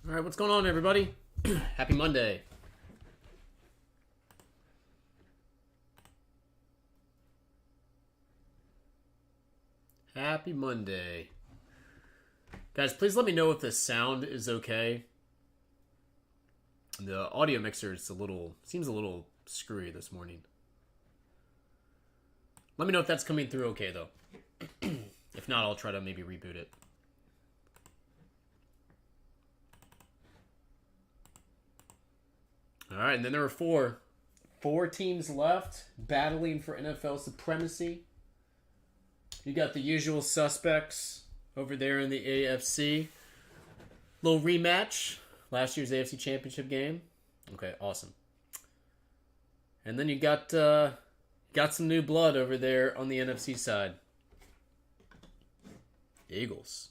All right, what's going on, everybody? Happy Monday. Happy Monday. Guys, please let me know if the sound is okay. The audio mixer is seems a little screwy this morning. Let me know if that's coming through okay, though. If not, I'll try to maybe reboot it. All right, and then there were four teams left battling for NFL supremacy. You got the usual suspects over there in the AFC. Little rematch. Last year's AFC Championship game. Okay, awesome. And then you got some new blood over there on the NFC side. Eagles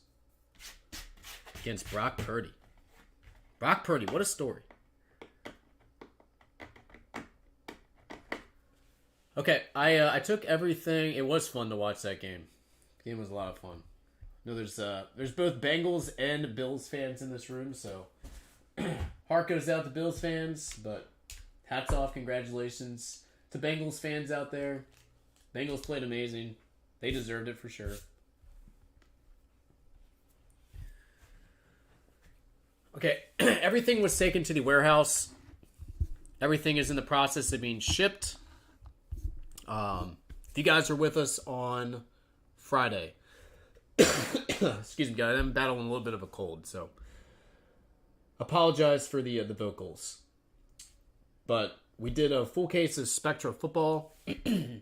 against Brock Purdy. Brock Purdy, what a story. Okay, I took everything. It was fun to watch that game. The game was a lot of fun. No, there's both Bengals and Bills fans in this room, so heart goes out to Bills fans, but hats off, congratulations to Bengals fans out there. Bengals played amazing. They deserved it for sure. Okay, everything was taken to the warehouse. Everything is in the process of being shipped. If you guys are with us on Friday, excuse me, guys, I'm battling a little bit of a cold, so apologize for the vocals. But we did a full case of Spectra football. I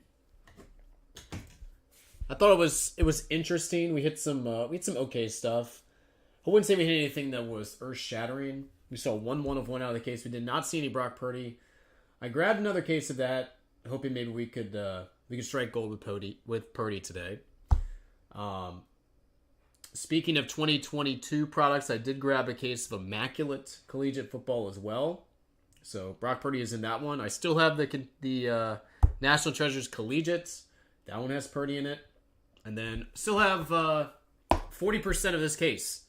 thought it was interesting. We hit some okay stuff. I wouldn't say we hit anything that was earth shattering. We saw 1 of 1 out of the case. We did not see any Brock Purdy. I grabbed another case of that, hoping maybe we could strike gold with Purdy today. Speaking of 2022 products, I did grab a case of Immaculate Collegiate Football as well. So Brock Purdy is in that one. I still have the National Treasures Collegiates. That one has Purdy in it. And then still have 40% of this case.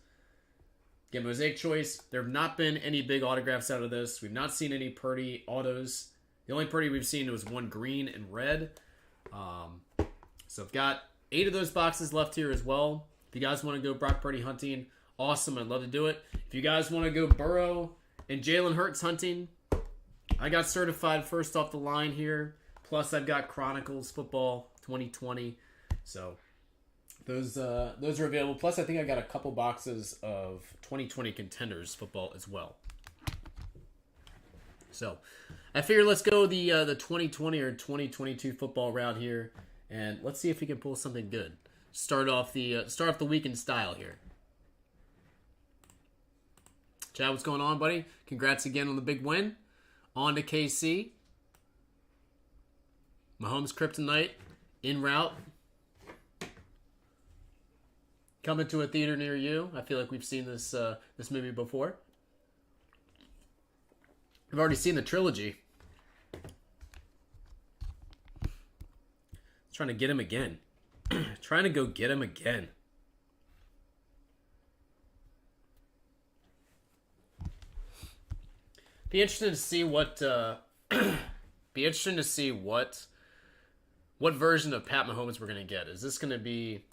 Again, Mosaic Choice. There have not been any big autographs out of this. We've not seen any Purdy autos. The only Purdy we've seen was one green and red. So I've got 8 of those boxes left here as well. If you guys want to go Brock Purdy hunting, awesome. I'd love to do it. If you guys want to go Burrow and Jalen Hurts hunting, I got certified first off the line here. Plus, I've got Chronicles Football 2020. So those are available. Plus, I think I got a couple boxes of 2020 Contenders Football as well. So I figure let's go the 2020 or 2022 football route here, and let's see if we can pull something good. Start off the week in style here. Chad, what's going on, buddy? Congrats again on the big win. On to KC. Mahomes Kryptonite en route. Coming to a theater near you. I feel like we've seen this movie before. I've already seen the trilogy. Trying to get him again. Trying to go get him again. Be interesting to see what version of Pat Mahomes we're gonna get. Is this gonna be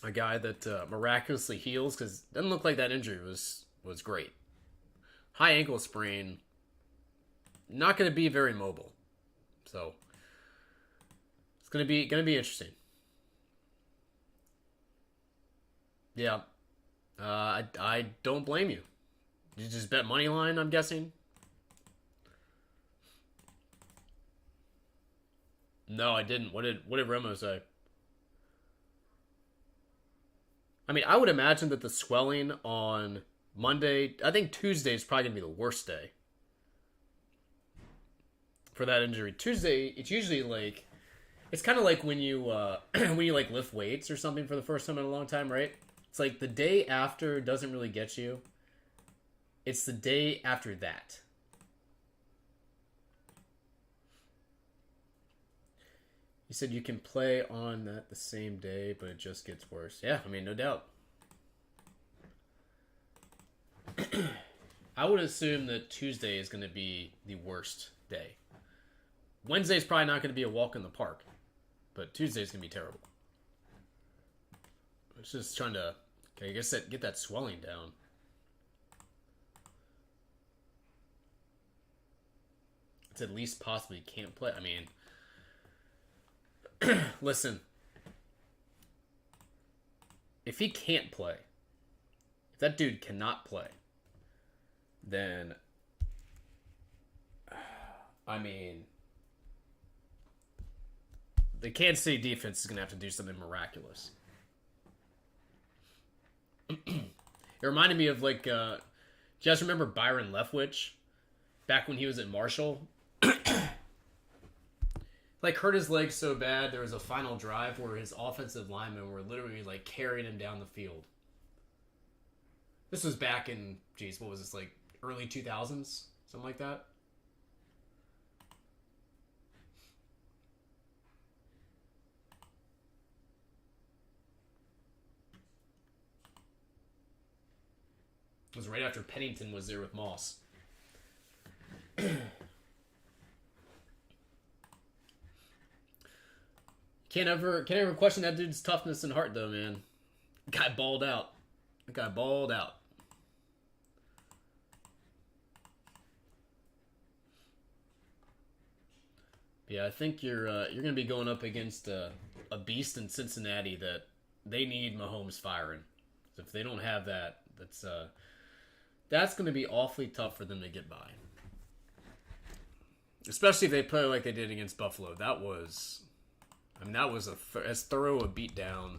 a guy that miraculously heals? Because it doesn't look like that injury was great. High ankle sprain. Not going to be very mobile, so it's going to be interesting. Yeah, I don't blame you. You just bet money line, I'm guessing. No, I didn't. What did Remo say? I mean, I would imagine that the swelling on Monday, I think Tuesday is probably going to be the worst day for that injury. Tuesday, it's usually like, it's kind of like when you like lift weights or something for the first time in a long time, right? It's like the day after doesn't really get you. It's the day after that. You said you can play on that the same day, but it just gets worse. Yeah, I mean, no doubt. I would assume that Tuesday is going to be the worst day. Wednesday's probably not going to be a walk in the park, but Tuesday's going to be terrible. It's just trying to, I guess, get that swelling down. It's at least possibly can't play. I mean, listen, if he can't play, if that dude cannot play, then, I mean, the Kansas City defense is going to have to do something miraculous. It reminded me of, like, do you guys remember Byron Leftwich? Back when he was at Marshall? Like, hurt his leg so bad, there was a final drive where his offensive linemen were literally, like, carrying him down the field. This was back in, geez, what was this, like, early 2000s? Something like that? It was right after Pennington was there with Moss. Can't ever question that dude's toughness and heart, though, man. The guy balled out. The guy balled out. Yeah, I think you're going to be going up against a beast in Cincinnati that they need Mahomes firing. So if they don't have that, that's going to be awfully tough for them to get by. Especially if they play like they did against Buffalo. That was as thorough a beatdown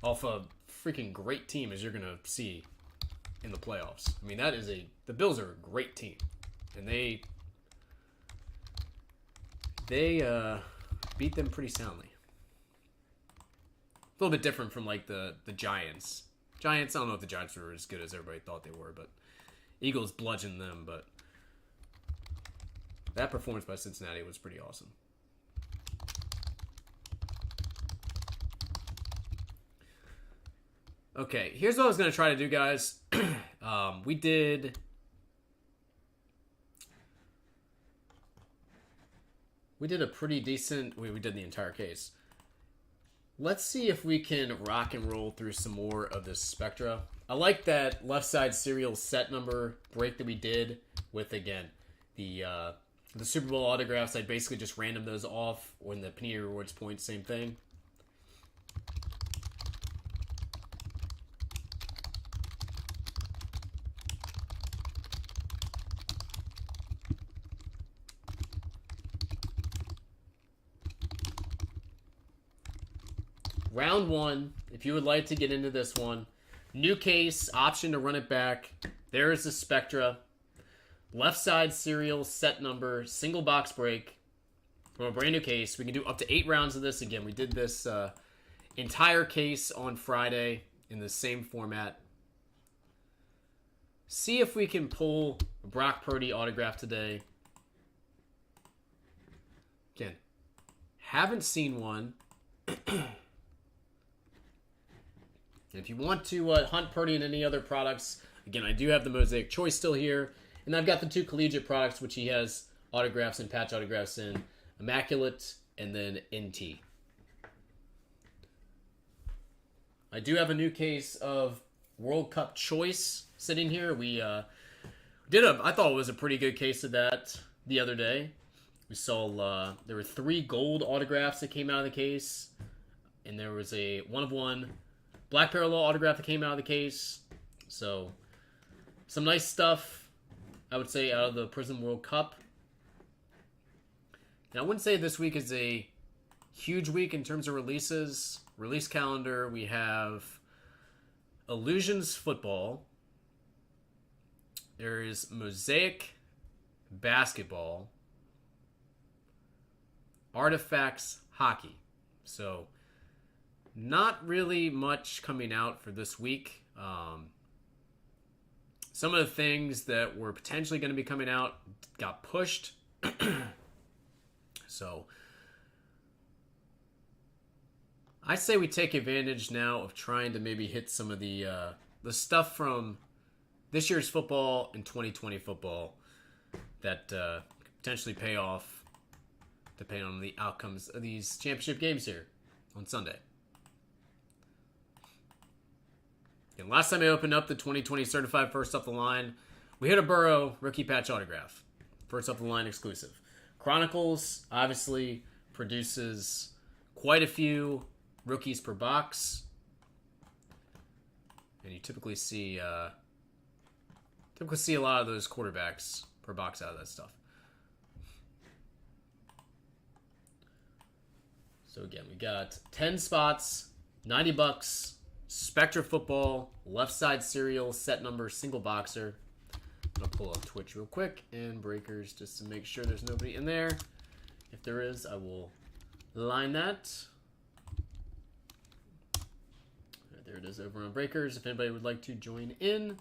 off a freaking great team as you're going to see in the playoffs. I mean, the Bills are a great team. And they beat them pretty soundly. A little bit different from, like, the Giants. I don't know if the Giants were as good as everybody thought they were, but Eagles bludgeoned them, but that performance by Cincinnati was pretty awesome. Okay, here's what I was going to try to do, guys. We did a pretty decent... We did the entire case. Let's see if we can rock and roll through some more of this Spectra. I like that left side serial set number break that we did with, again, the Super Bowl autographs. I basically just random those off. When the Panini Rewards points, same thing. Round one, if you would like to get into this one, new case, option to run it back. There is the Spectra. Left side serial, set number, single box break from a brand new case. We can do up to 8 rounds of this. Again, we did this entire case on Friday in the same format. See if we can pull a Brock Purdy autograph today. Again, haven't seen one. If you want to hunt Purdy in any other products, again, I do have the Mosaic Choice still here. And I've got the 2 collegiate products, which he has autographs and patch autographs in. Immaculate and then NT. I do have a new case of World Cup Choice sitting here. We I thought it was a pretty good case of that the other day. We saw there were 3 gold autographs that came out of the case. And there was a 1-of-1 Black Parallel autograph that came out of the case. So, some nice stuff, I would say, out of the Prism World Cup. Now, I wouldn't say this week is a huge week in terms of releases. Release calendar, we have Illusions Football. There is Mosaic Basketball. Artifacts Hockey. So, not really much coming out for this week. Some of the things that were potentially going to be coming out got pushed. So, I say we take advantage now of trying to maybe hit some of the stuff from this year's football and 2020 football that could potentially pay off depending on the outcomes of these championship games here on Sunday. And last time I opened up the 2020 certified first off the line, we hit a Burrow rookie patch autograph. First off the line exclusive. Chronicles obviously produces quite a few rookies per box. And you typically see a lot of those quarterbacks per box out of that stuff. So again, we got 10 spots, $90, Spectra Football, left side serial, set number, single boxer. I'm going to pull up Twitch real quick and breakers just to make sure there's nobody in there. If there is, I will line that. There it is over on breakers. If anybody would like to join in.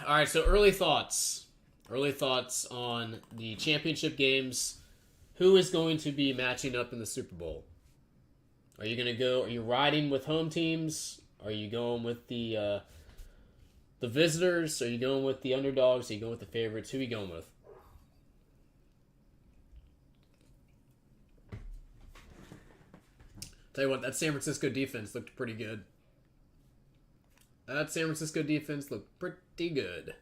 All right, so early thoughts. Early thoughts on the championship games. Who is going to be matching up in the Super Bowl? Are you riding with home teams? Are you going with the visitors? Are you going with the underdogs? Are you going with the favorites? Who are you going with? Tell you what, that San Francisco defense looked pretty good. That San Francisco defense looked pretty good.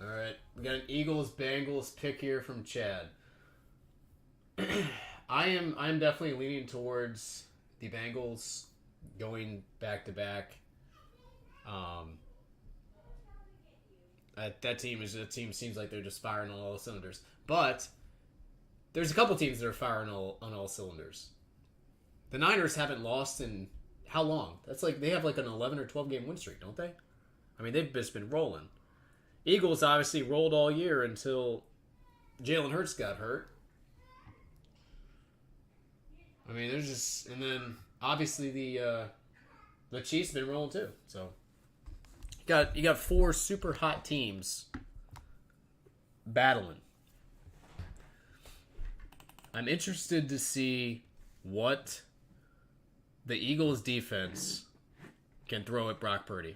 All right, we got an Eagles-Bengals pick here from Chad. I'm definitely leaning towards the Bengals going back to back. That team seems like they're just firing on all cylinders. But there's a couple teams that are firing on all cylinders. The Niners haven't lost in how long? That's like they have like an 11 or 12 game win streak, don't they? I mean, they've just been rolling. Eagles obviously rolled all year until Jalen Hurts got hurt. I mean, there's just, and then obviously the Chiefs been rolling too. So you got four super hot teams battling. I'm interested to see what the Eagles defense can throw at Brock Purdy.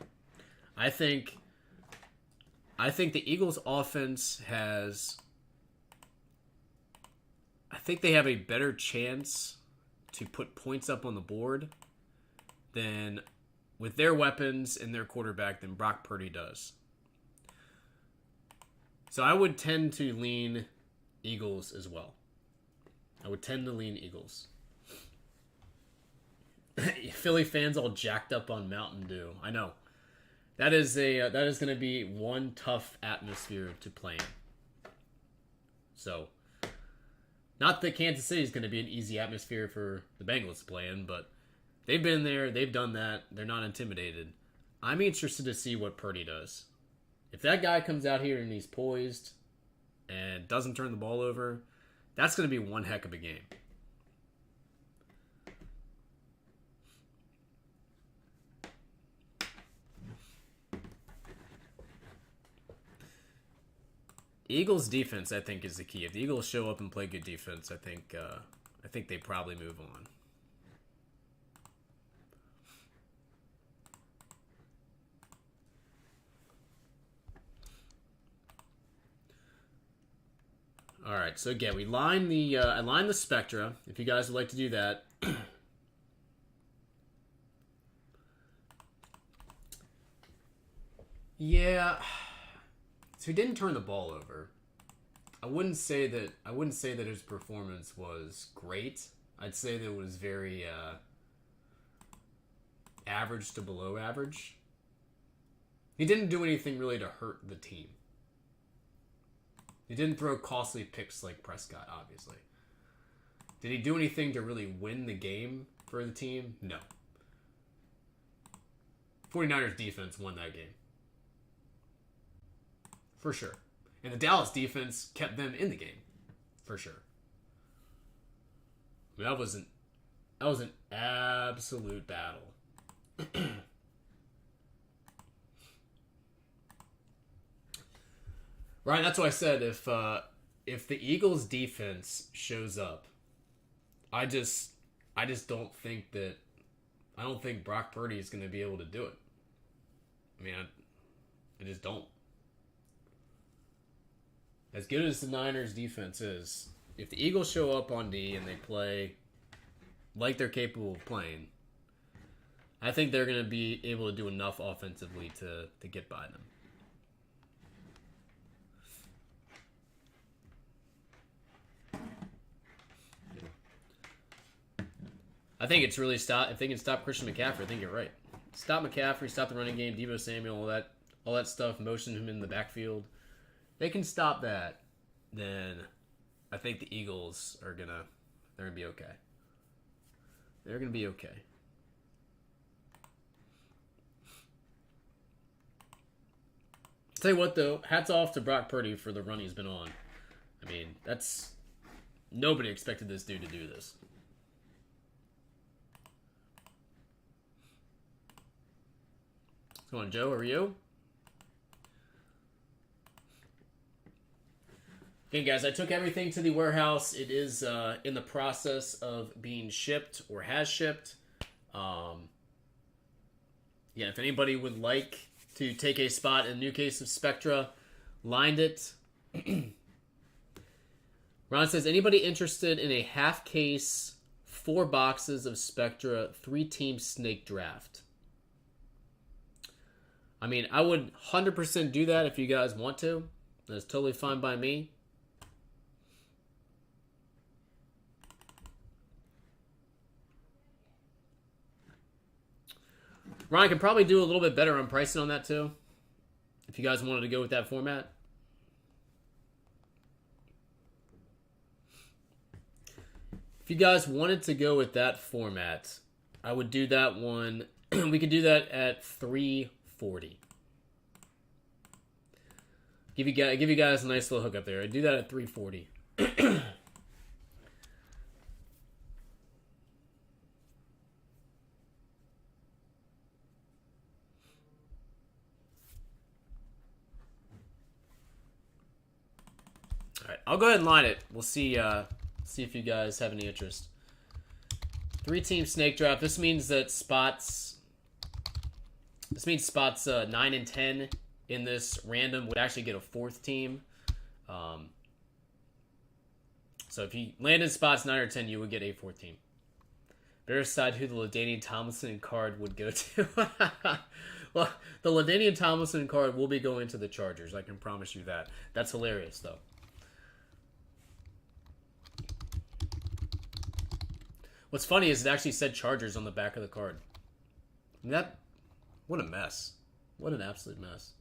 I think the Eagles offense has, I think they have a better chance to put points up on the board than with their weapons and their quarterback than Brock Purdy does. So I would tend to lean Eagles as well. I would tend to lean Eagles. Philly fans all jacked up on Mountain Dew. I know. That is going to be one tough atmosphere to play in. So, not that Kansas City is going to be an easy atmosphere for the Bengals to play in, but they've been there, they've done that, they're not intimidated. I'm interested to see what Purdy does. If that guy comes out here and he's poised and doesn't turn the ball over, that's going to be one heck of a game. Eagles defense, I think, is the key. If the Eagles show up and play good defense, I think they probably move on. All right, so again, I line the Spectra. If you guys would like to do that. Yeah. So he didn't turn the ball over. I wouldn't say that his performance was great. I'd say that it was very average to below average. He didn't do anything really to hurt the team. He didn't throw costly picks like Prescott, obviously. Did he do anything to really win the game for the team? No. 49ers defense won that game. For sure. And the Dallas defense kept them in the game. For sure. I mean, that was an absolute battle. Ryan, that's what I said. If the Eagles defense shows up, I just don't think that. I don't think Brock Purdy is going to be able to do it. I mean, I just don't. As good as the Niners defense is, if the Eagles show up on D and they play like they're capable of playing, I think they're going to be able to do enough offensively to get by them. I think it's really if they can stop Christian McCaffrey, I think you're right. Stop McCaffrey, stop the running game, Deebo Samuel, all that stuff, motion him in the backfield. They can stop that, then I think the Eagles they're gonna be okay. They're gonna be okay. Tell you what though, hats off to Brock Purdy for the run he's been on. I mean, nobody expected this dude to do this. What's going on, Joe? How are you? Okay, guys, I took everything to the warehouse. It is in the process of being shipped or has shipped. Yeah, if anybody would like to take a spot in a new case of Spectra, lined it. Ron says, anybody interested in a half case, 4 boxes of Spectra, 3-team snake draft? I mean, I would 100% do that if you guys want to. That's totally fine by me. Ryan could probably do a little bit better on pricing on that too, if you guys wanted to go with that format. If you guys wanted to go with that format, I would do that one. We could do that at $340. Give you guys a nice little hook up there. I'd do that at $340. Alright, I'll go ahead and line it. We'll see if you guys have any interest. 3-team snake draft. This means that spots 9 and 10 in this random would actually get a 4th team. So if you land in spots 9 or 10, you would get a 4th team. Better decide who the LaDainian Tomlinson card would go to. Well, the LaDainian Tomlinson card will be going to the Chargers. I can promise you that. That's hilarious, though. What's funny is it actually said Chargers on the back of the card. I mean, what a mess. What an absolute mess.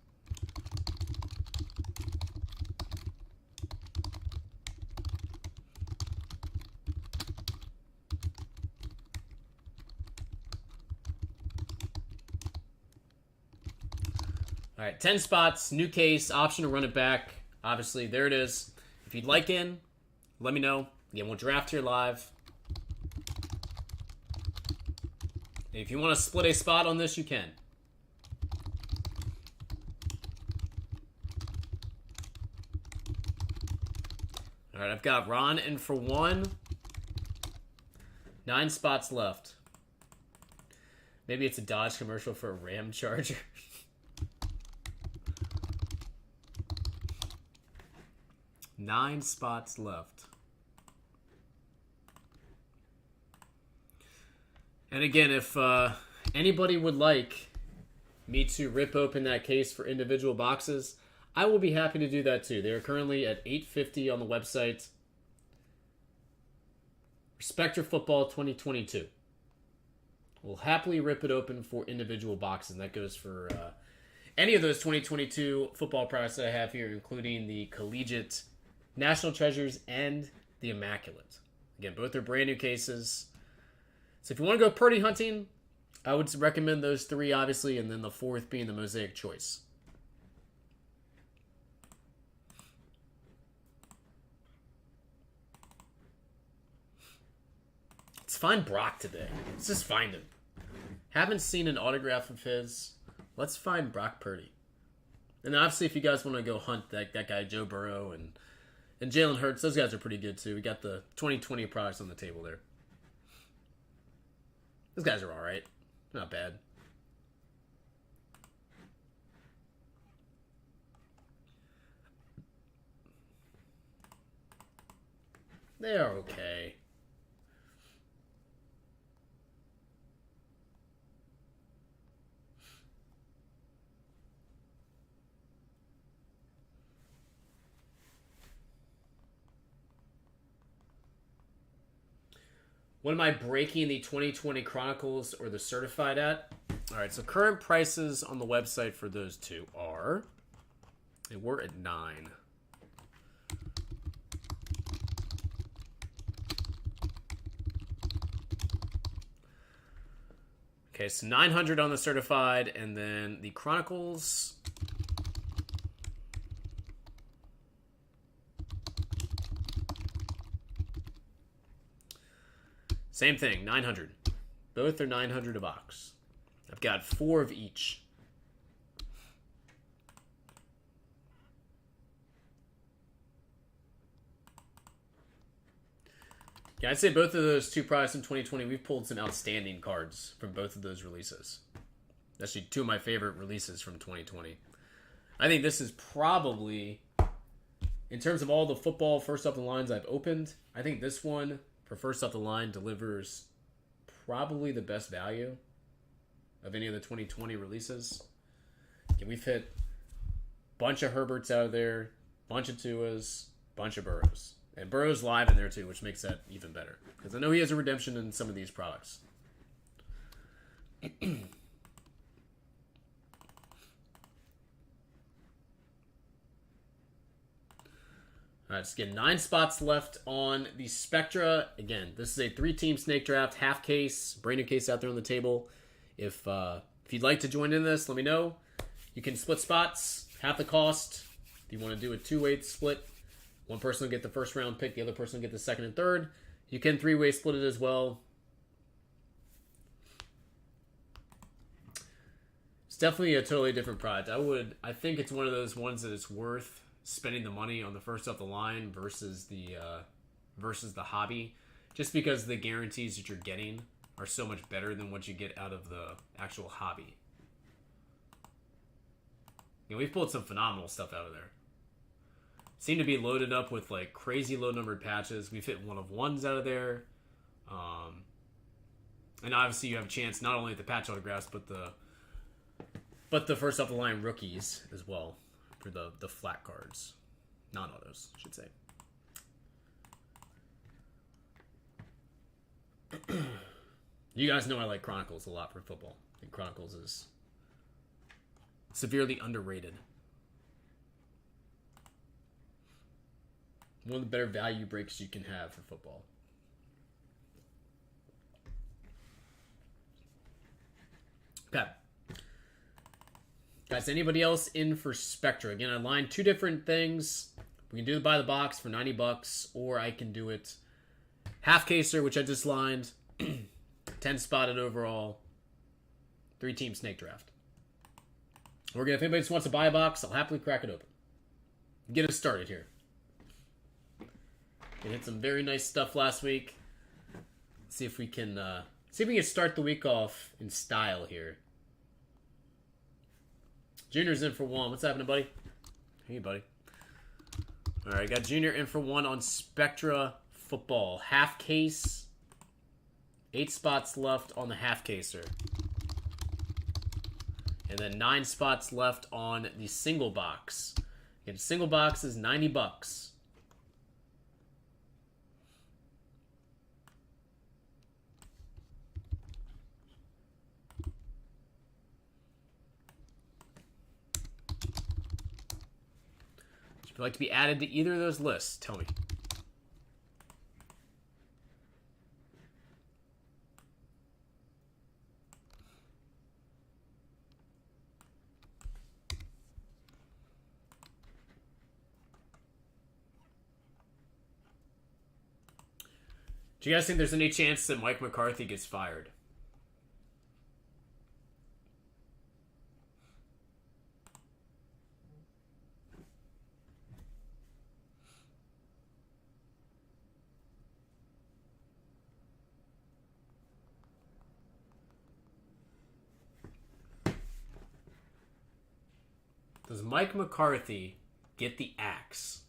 All right, 10 spots, new case, option to run it back. Obviously, there it is. If you'd like in, let me know. Again, we'll draft here live. And if you want to split a spot on this, you can. All right, I've got Ron in for 1. 9 spots left. Maybe it's a Dodge commercial for a Ram Charger. Nine spots left. And again, if anybody would like me to rip open that case for individual boxes, I will be happy to do that too. They are currently at $850 on the website. Spectra Football 2022. We'll happily rip it open for individual boxes. And that goes for any of those 2022 football products that I have here, including the Collegiate National Treasures and the Immaculate. Again, both are brand new cases. So if you want to go Purdy hunting, I would recommend those 3, obviously, and then the 4th being the Mosaic Choice. Let's find Brock today. Let's just find him. Haven't seen an autograph of his. Let's find Brock Purdy. And obviously, if you guys want to go hunt that guy, Joe Burrow, and Jalen Hurts, those guys are pretty good, too. We got the 2020 products on the table there. Those guys are all right. Not bad. They are okay. What am I breaking the 2020 Chronicles or the Certified at? All right, so current prices on the website for those 2 are, and we're at 9. Okay, so 900 on the Certified, and then the Chronicles. Same thing, 900. Both are 900 a box. I've got 4 of each. Yeah, I'd say both of those 2 products in 2020, we've pulled some outstanding cards from both of those releases. Actually, 2 of my favorite releases from 2020. I think this is probably, in terms of all the football first off the lines I've opened, I think this one, for first off the line, delivers probably the best value of any of the 2020 releases. And we've hit a bunch of Herberts out of there, bunch of Tuas, bunch of Burrows. And Burrow's live in there too, which makes that even better. Because I know he has a redemption in some of these products. All right, just get 9 spots left on the Spectra. Again, this is a 3-team snake draft, half case, brand new case out there on the table. If you'd like to join in this, let me know. You can split spots, half the cost. If you want to do a 2-way split, one person will get the first round pick, the other person will get the second and third. You can 3-way split it as well. It's definitely a totally different product. I think it's one of those ones that it's worth spending the money on the first off the line versus the hobby, just because the guarantees that you're getting are so much better than what you get out of the actual hobby. You know, we've pulled some phenomenal stuff out of there. Seem to be loaded up with like crazy low numbered patches. We've hit 1-of-1s out of there, and obviously you have a chance not only at the patch autographs but the first off the line rookies as well. For the flat cards. Non-autos, I should say. You guys know I like Chronicles a lot for football. I think Chronicles is severely underrated. One of the better value breaks you can have for football. Okay. Guys, anybody else in for Spectra? Again, I lined 2 different things. We can do it by the box for $90, or I can do it half caser, which I just lined, 10 spotted overall, 3-team snake draft. If anybody just wants to buy a box, I'll happily crack it open. Get us started here. We hit some very nice stuff last week. Let's see if we can start the week off in style here. Junior's in for 1. What's happening, buddy? Hey, buddy. All right, got Junior in for 1 on Spectra Football. Half case. 8 spots left on the half caser. And then 9 spots left on the single box. Again, single box is $90. If you'd like to be added to either of those lists, tell me. Do you guys think there's any chance that Mike McCarthy gets fired? Does Mike McCarthy get the axe?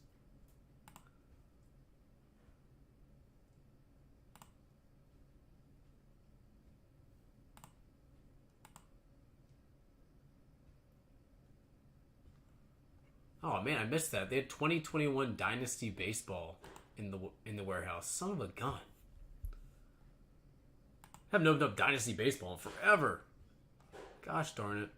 Oh man, I missed that. They had 2021 Dynasty Baseball in the warehouse. Son of a gun. I haven't opened up Dynasty Baseball in forever. Gosh darn it.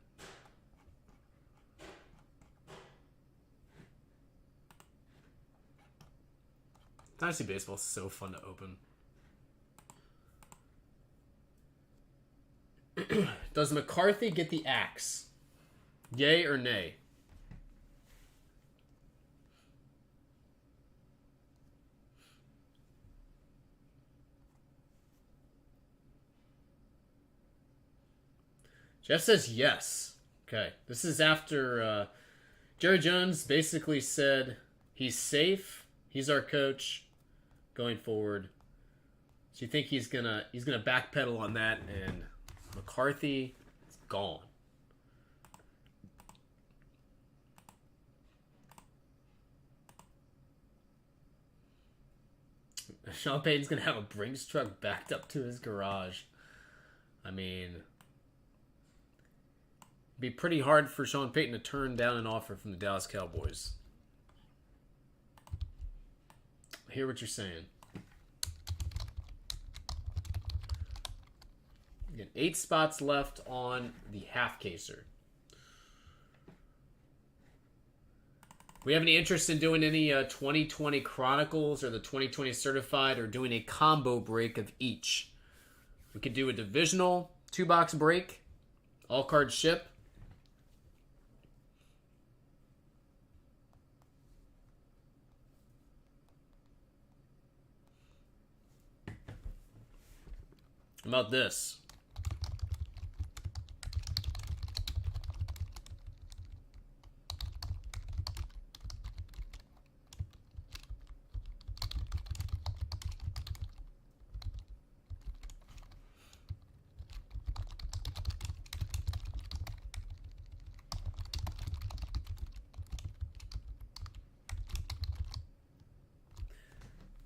Dynasty Baseball is so fun to open. Does McCarthy get the axe? Yay or nay? Jeff says yes. Okay. This is after Jerry Jones basically said he's safe. He's our coach going forward. So you think he's gonna backpedal on that, and McCarthy is gone. Sean Payton's gonna have a Brinks truck backed up to his garage. I mean, it'd be pretty hard for Sean Payton to turn down an offer from the Dallas Cowboys. I hear what you're saying. Again, 8 spots left on the half caser. We have any interest in doing any 2020 Chronicles or the 2020 Certified, or doing a combo break of each? We could do a divisional 2-box break, all cards ship. How about this?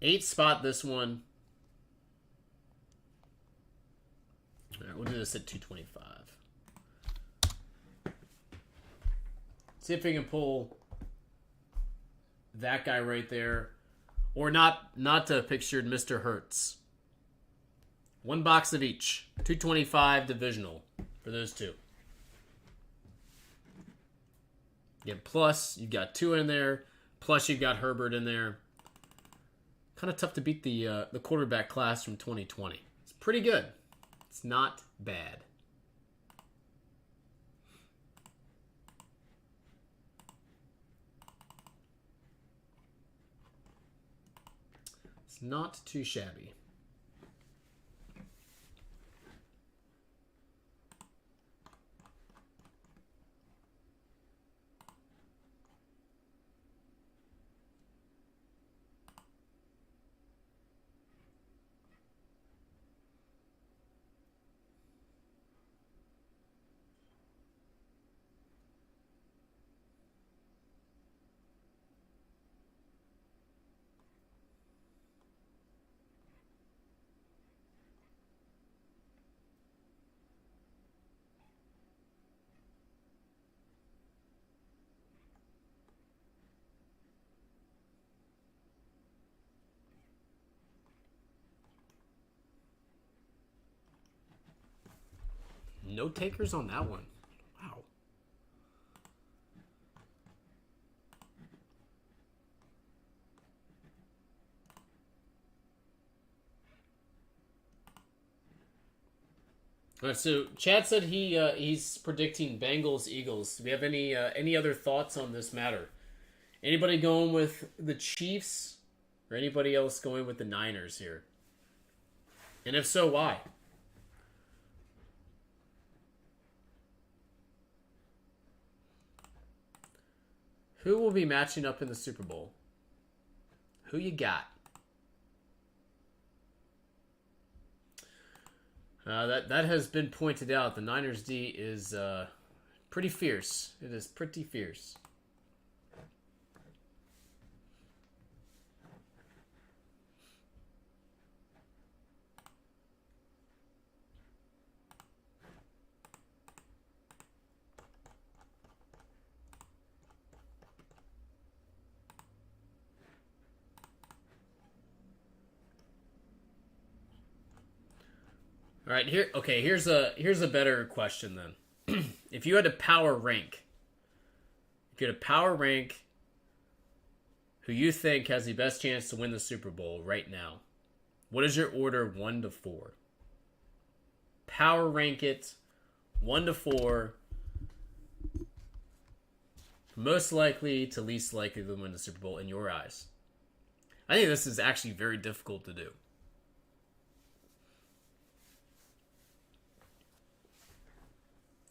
Eight spot this one. All right, we'll do this at 225. See if we can pull that guy right there, or not pictured Mr. Hertz. 1 box of each. 225 divisional for those two. Yeah, plus you've got 2 in there. Plus you've got Herbert in there. Kind of tough to beat the quarterback class from 2020. It's pretty good. It's not bad. It's not too shabby. No takers on that one. Wow. All right, so Chad said he's predicting Bengals Eagles. Do we have any other thoughts on this matter? Anybody going with the Chiefs, or anybody else going with the Niners here? And if so, why? Who will be matching up in the Super Bowl? Who you got? That has been pointed out. The Niners D is pretty fierce. It is pretty fierce. All right, here's a better question then. If you had to power rank, who you think has the best chance to win the Super Bowl right now, what is your order 1 to 4? Power rank it 1 to 4. Most likely to least likely to win the Super Bowl in your eyes. I think this is actually very difficult to do.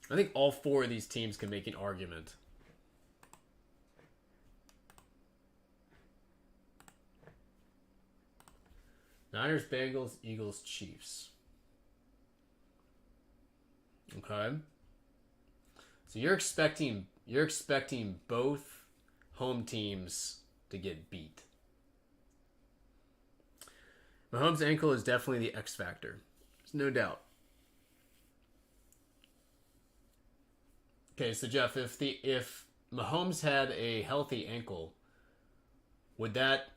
I think all 4 of these teams can make an argument. Niners, Bengals, Eagles, Chiefs. Okay. So you're expecting both home teams to get beat. Mahomes' ankle is definitely the X factor. There's no doubt. Okay, so Jeff, if Mahomes had a healthy ankle, would that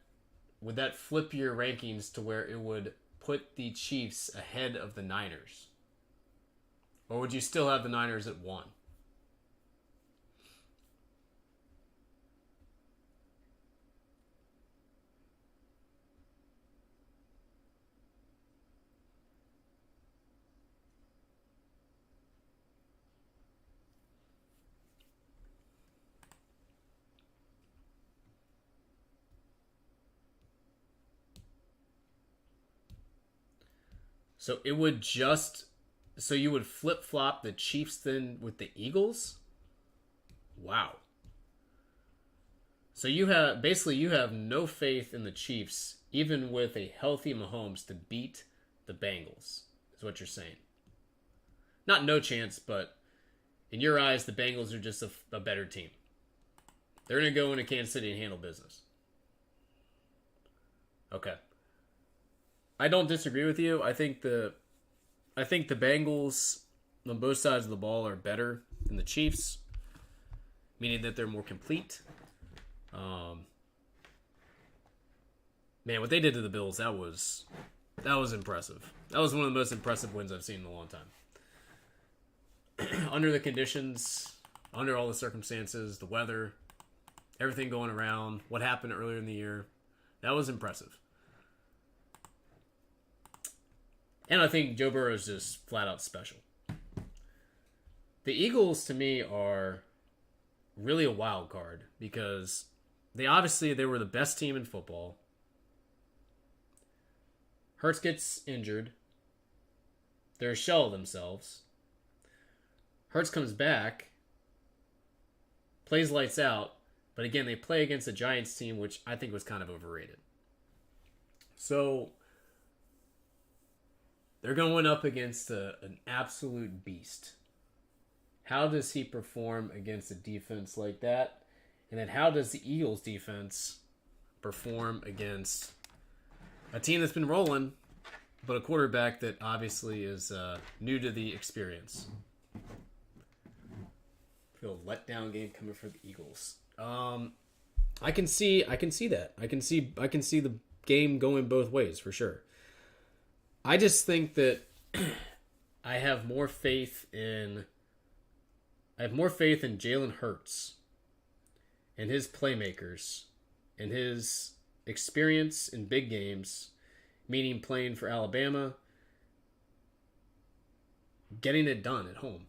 flip your rankings to where it would put the Chiefs ahead of the Niners? Or would you still have the Niners at 1? So it would so you would flip-flop the Chiefs then with the Eagles? Wow. So you have no faith in the Chiefs, even with a healthy Mahomes, to beat the Bengals, is what you're saying. Not no chance, but in your eyes, the Bengals are just a better team. They're going to go into Kansas City and handle business. Okay. I don't disagree with you. I think the Bengals on both sides of the ball are better than the Chiefs, meaning that they're more complete. Man, what they did to the Bills, that was impressive. That was one of the most impressive wins I've seen in a long time. Under the conditions, under all the circumstances, the weather, everything going around, what happened earlier in the year, that was impressive. And I think Joe Burrow is just flat out special. The Eagles, to me, are really a wild card because they were the best team in football. Hurts gets injured. They're a shell of themselves. Hurts comes back, plays lights out, but again, they play against a Giants team, which I think was kind of overrated. So they're going up against an absolute beast. How does he perform against a defense like that? And then how does the Eagles defense perform against a team that's been rolling, but a quarterback that obviously is new to the experience? I feel a letdown game coming for the Eagles. I can see that. I can see the game going both ways for sure. I just think that I have more faith in Jalen Hurts and his playmakers and his experience in big games, meaning playing for Alabama, getting it done at home.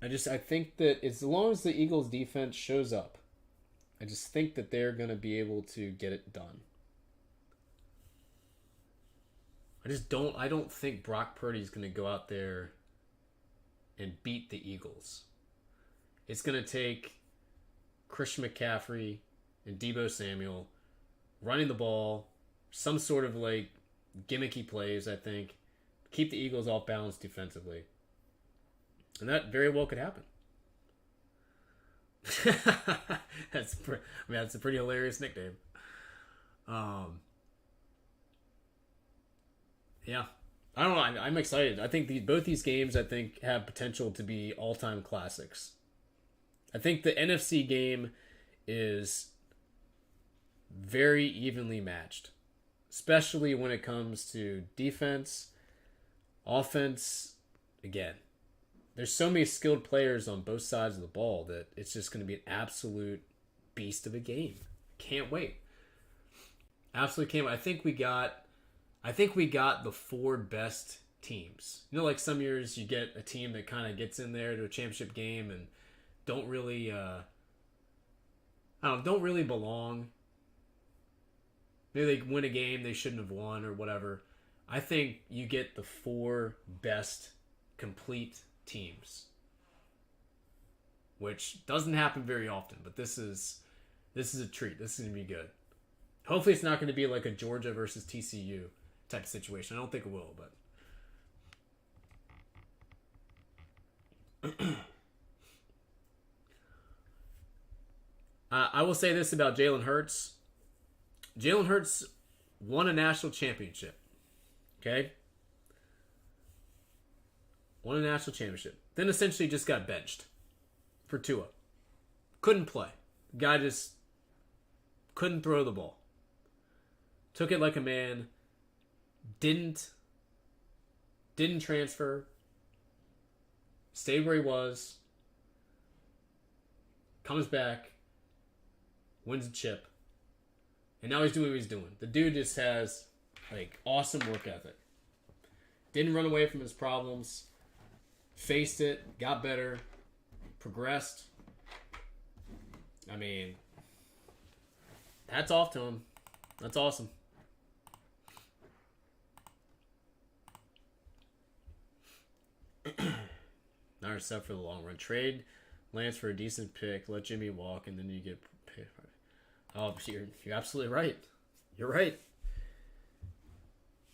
I think that as long as the Eagles defense shows up, I just think that they're going to be able to get it done. I don't think Brock Purdy's going to go out there and beat the Eagles. It's going to take Christian McCaffrey and Deebo Samuel running the ball, some sort of like gimmicky plays, I think, keep the Eagles off balance defensively. And that very well could happen. That's a pretty hilarious nickname. Yeah. I don't know. I'm excited. I think both these games, I think, have potential to be all-time classics. I think the NFC game is very evenly matched, especially when it comes to defense, offense. Again, there's so many skilled players on both sides of the ball that it's just going to be an absolute beast of a game. Can't wait. Absolutely can't wait. I think we got the 4 best teams. You know, like some years you get a team that kind of gets in there to a championship game and don't really belong. Maybe they win a game they shouldn't have won or whatever. I think you get the 4 best complete teams, which doesn't happen very often, but this is a treat. This is going to be good. Hopefully it's not going to be like a Georgia versus TCU type of situation. I don't think it will, but I will say this about Jalen Hurts. Jalen Hurts won a national championship. Okay? Won a national championship. Then essentially just got benched for Tua. Couldn't play. Guy just couldn't throw the ball. Took it like a man. Didn't transfer. Stayed where he was. Comes back. Wins a chip. And now he's doing what he's doing. The dude just has like awesome work ethic. Didn't run away from his problems. Faced it. Got better. Progressed. I mean, hats off to him. That's awesome. Now we're set for the long run. Trade Lance for a decent pick. Let Jimmy walk, and then you get paid. Oh, you're absolutely right. You're right.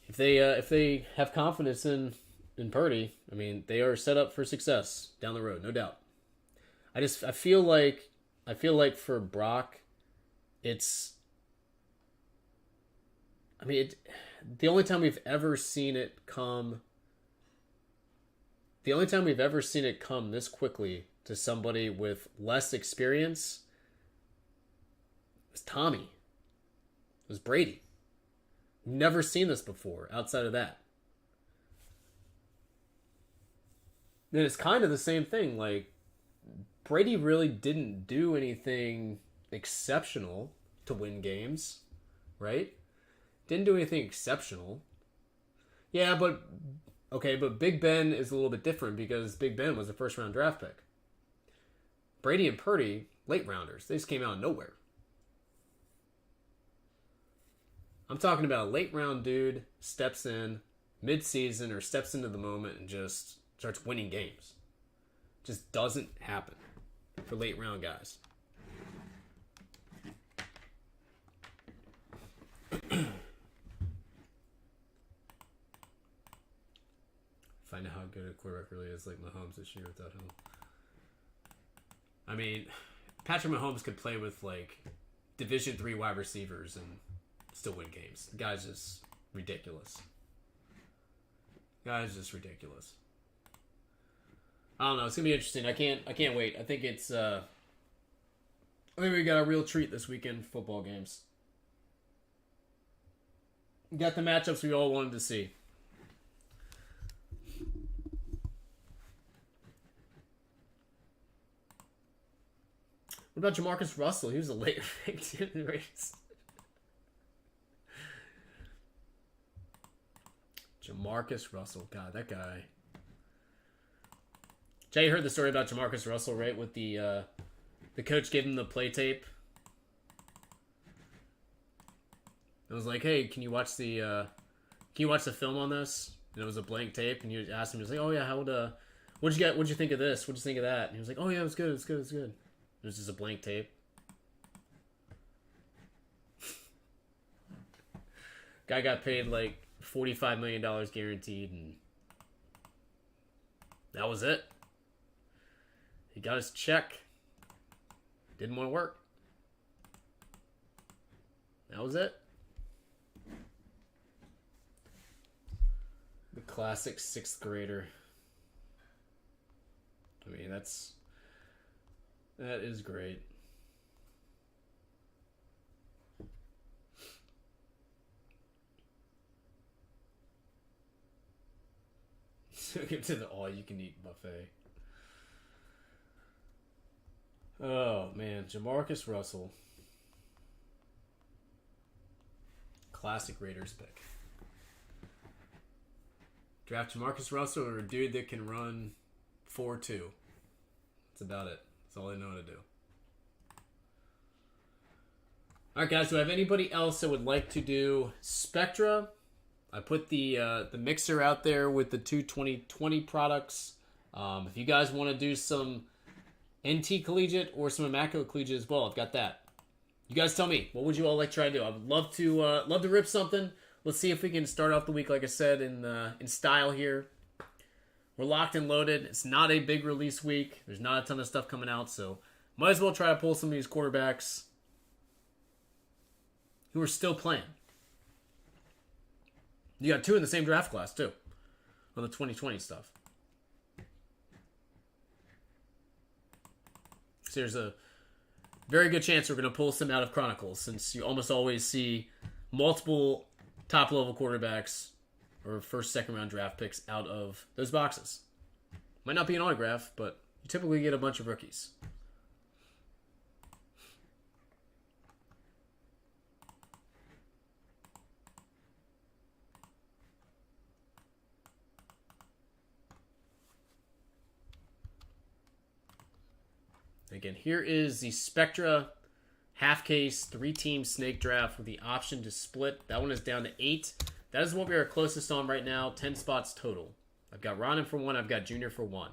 If they have confidence in Purdy, I mean, they are set up for success down the road, no doubt. I feel like for Brock, it's. I mean, the only time we've ever seen it come. The only time we've ever seen it come this quickly to somebody with less experience was Tommy. It was Brady. Never seen this before outside of that. And it's kind of the same thing. Like, Brady really didn't do anything exceptional to win games, right? Didn't do anything exceptional. Yeah, but Big Ben is a little bit different because Big Ben was a first-round draft pick. Brady and Purdy, late rounders. They just came out of nowhere. I'm talking about a late-round dude steps in mid-season or steps into the moment and just starts winning games. Just doesn't happen for late-round guys. Find out how good a quarterback really is, like Mahomes this year without him. I mean, Patrick Mahomes could play with like Division III wide receivers and still win games. The guy's just ridiculous. I don't know. It's gonna be interesting. I can't wait. I think it's. I think we got a real treat this weekend. Football games. We got the matchups we all wanted to see. What about Jamarcus Russell? He was a late pick in the race. Jamarcus Russell. God, that guy. Jay heard the story about Jamarcus Russell, right? With the coach gave him the play tape. It was like, hey, can you watch the can you watch the film on this? And it was a blank tape, and you asked him, he was like, oh yeah, what'd you get? What'd you think of this? What'd you think of that? And he was like, oh yeah, it was good, it was good, it was good. It was just a blank tape. Guy got paid like $45 million guaranteed, and that was it. He got his check. Didn't want to work. That was it. The classic 6th grader. I mean, that is great. Took him to the all-you-can-eat buffet. Oh, man. Jamarcus Russell. Classic Raiders pick. Draft Jamarcus Russell or a dude that can run 4-2. That's about it. That's all they know how to do. Alright, guys. Do I have anybody else that would like to do Spectra? I put the mixer out there with the two 2020 products. If you guys want to do some NT Collegiate or some Immaculate Collegiate as well, I've got that. You guys tell me, what would you all like to try to do? I would love to rip something. Let's see if we can start off the week, like I said, in style here. We're locked and loaded. It's not a big release week. There's not a ton of stuff coming out, so might as well try to pull some of these quarterbacks who are still playing. You got 2 in the same draft class, too, on the 2020 stuff. So there's a very good chance we're going to pull some out of Chronicles, since you almost always see multiple top-level quarterbacks or first, second-round draft picks out of those boxes. Might not be an autograph, but you typically get a bunch of rookies. Again, here is the Spectra half-case 3-team snake draft with the option to split. That one is down to 8. That is what we are closest on right now. 10 spots total. I've got Ronan for 1. I've got Junior for 1.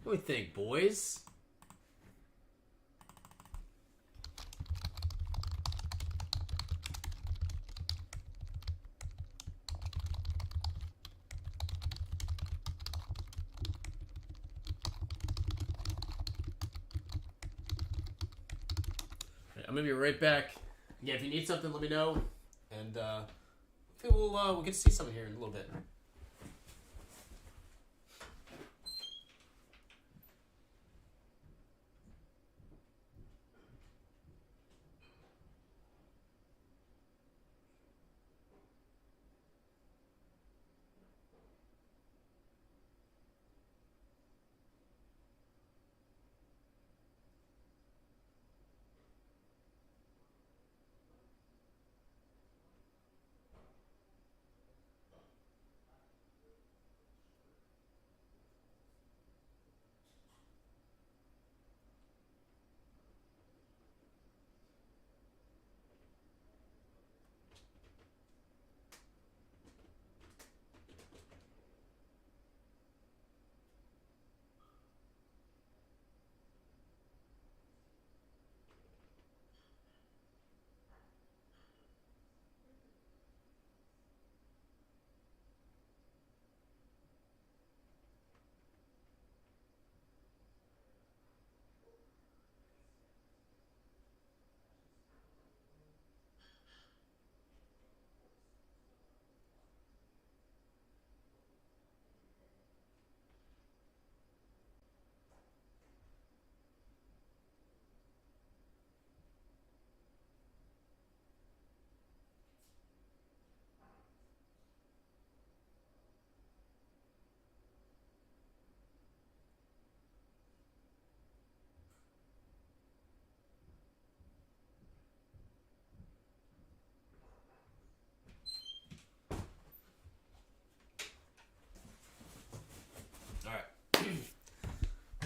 What do we think, boys? I'm gonna be right back. Yeah, if you need something, let me know, and we'll get to see something here in a little bit.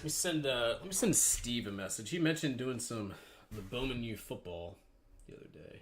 Let me send Steve a message. He mentioned doing some the Bowman U football the other day.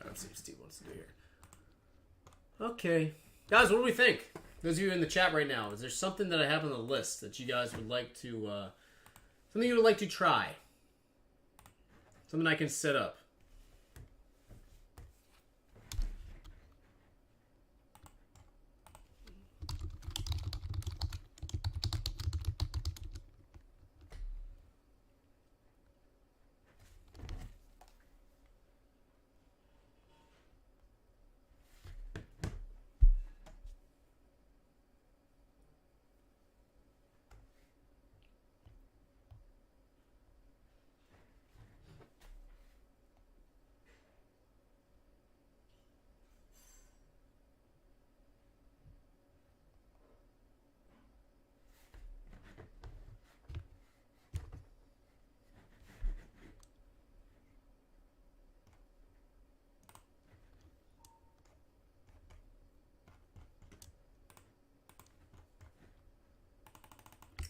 Let's see what Steve wants to do here. Okay. Guys, what do we think? Those of you in the chat right now, is there something that I have on the list that you guys would like to, something you would like to try? Something I can set up?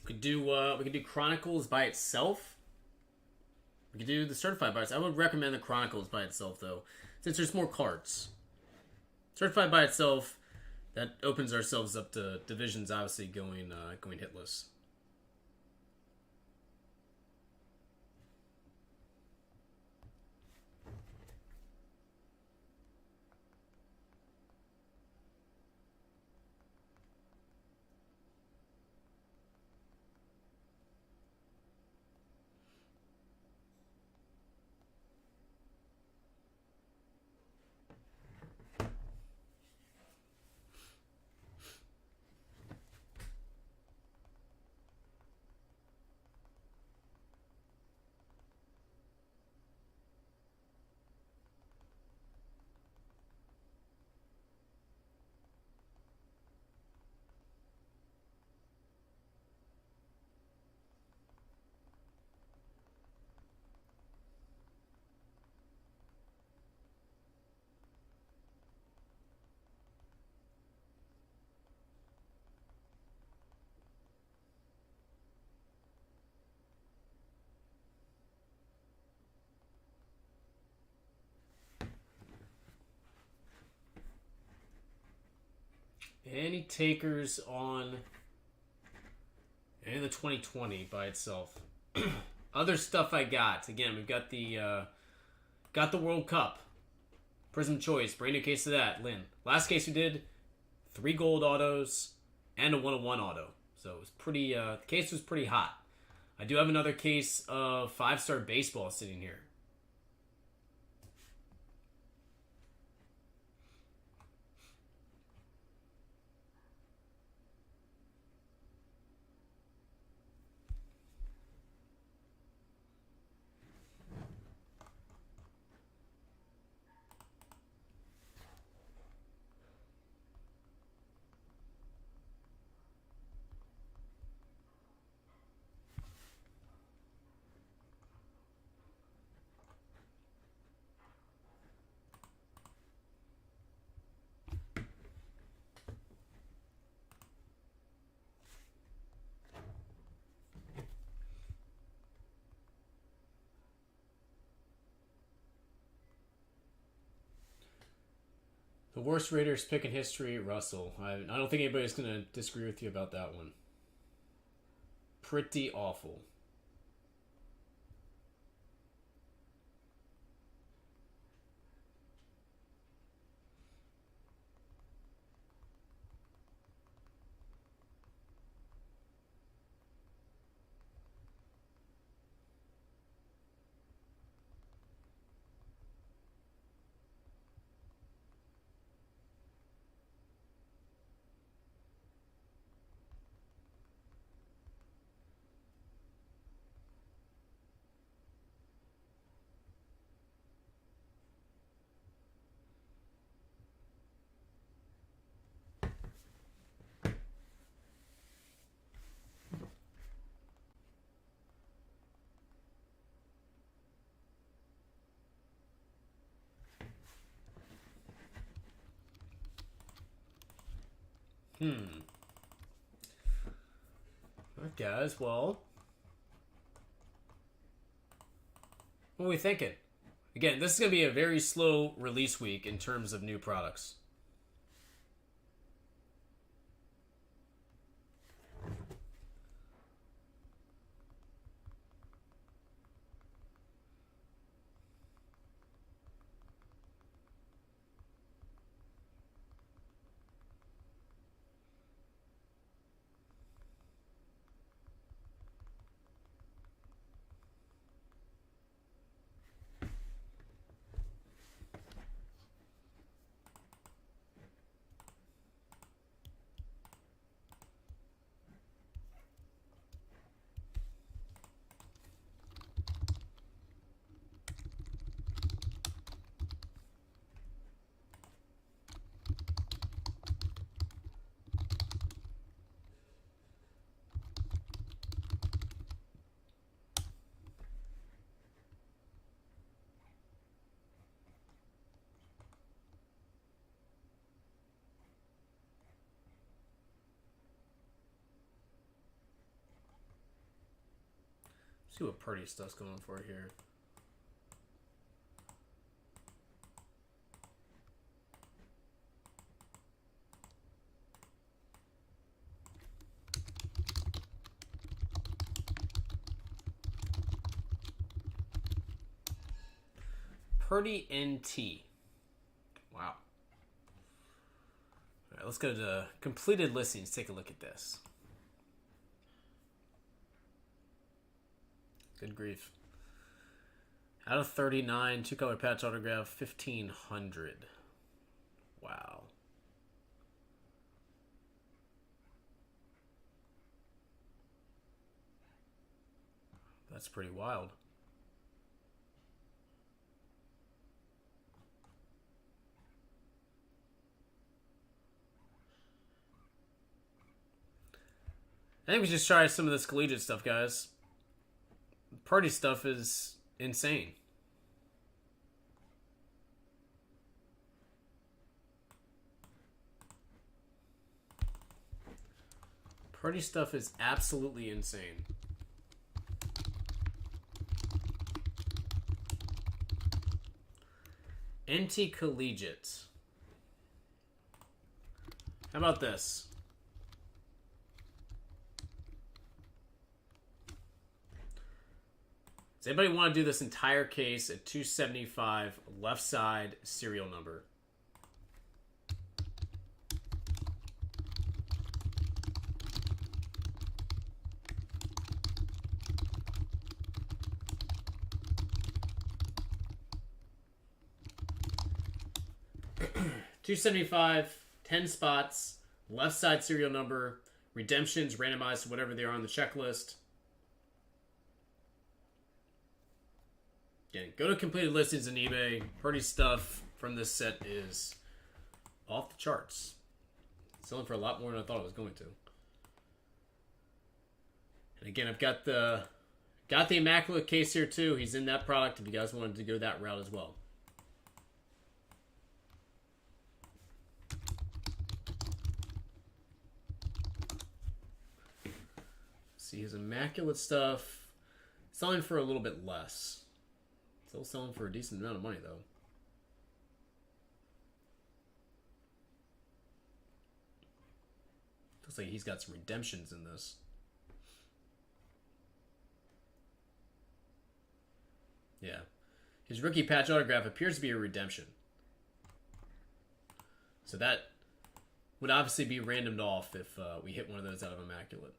We could do Chronicles by itself. We could do the Certified by itself. I would recommend the Chronicles by itself, though, since there's more cards. Certified by itself, that opens ourselves up to divisions, obviously going hitless. Any takers on any of the 2020 by itself? Other stuff I got. Again, we've got the World Cup. Prism Choice. Brand new case of that. Lynn. Last case we did 3 gold autos and a 101 auto. So it was pretty. The case was pretty hot. I do have another case of 5-star baseball sitting here. The worst Raiders pick in history, Russell. I don't think anybody's going to disagree with you about that one. Pretty awful. Alright, guys, well, what are we thinking? Again, this is going to be a very slow release week in terms of new products. See what Purdy stuff's going for here. Purdy NT. Wow. All right, let's go to completed listings. Take a look at this. Good grief. Out of 39, 2-color patch autograph, 1,500. Wow. That's pretty wild. I think we should try some of this collegiate stuff, guys. Party stuff is insane. Party stuff is absolutely insane. NT Collegiate. How about this? Does anybody want to do this entire case at 275 left side serial number? $275, 10 spots, left side serial number, redemptions randomized to whatever they are on the checklist. Again, go to completed listings on eBay. Purdy stuff from this set is off the charts. Selling for a lot more than I thought it was going to. And again, I've got the Immaculate case here too. He's in that product if you guys wanted to go that route as well. See his Immaculate stuff selling for a little bit less. Still selling for a decent amount of money, though. Looks like he's got some redemptions in this. Yeah. His rookie patch autograph appears to be a redemption. So that would obviously be randomed off if we hit one of those out of Immaculate.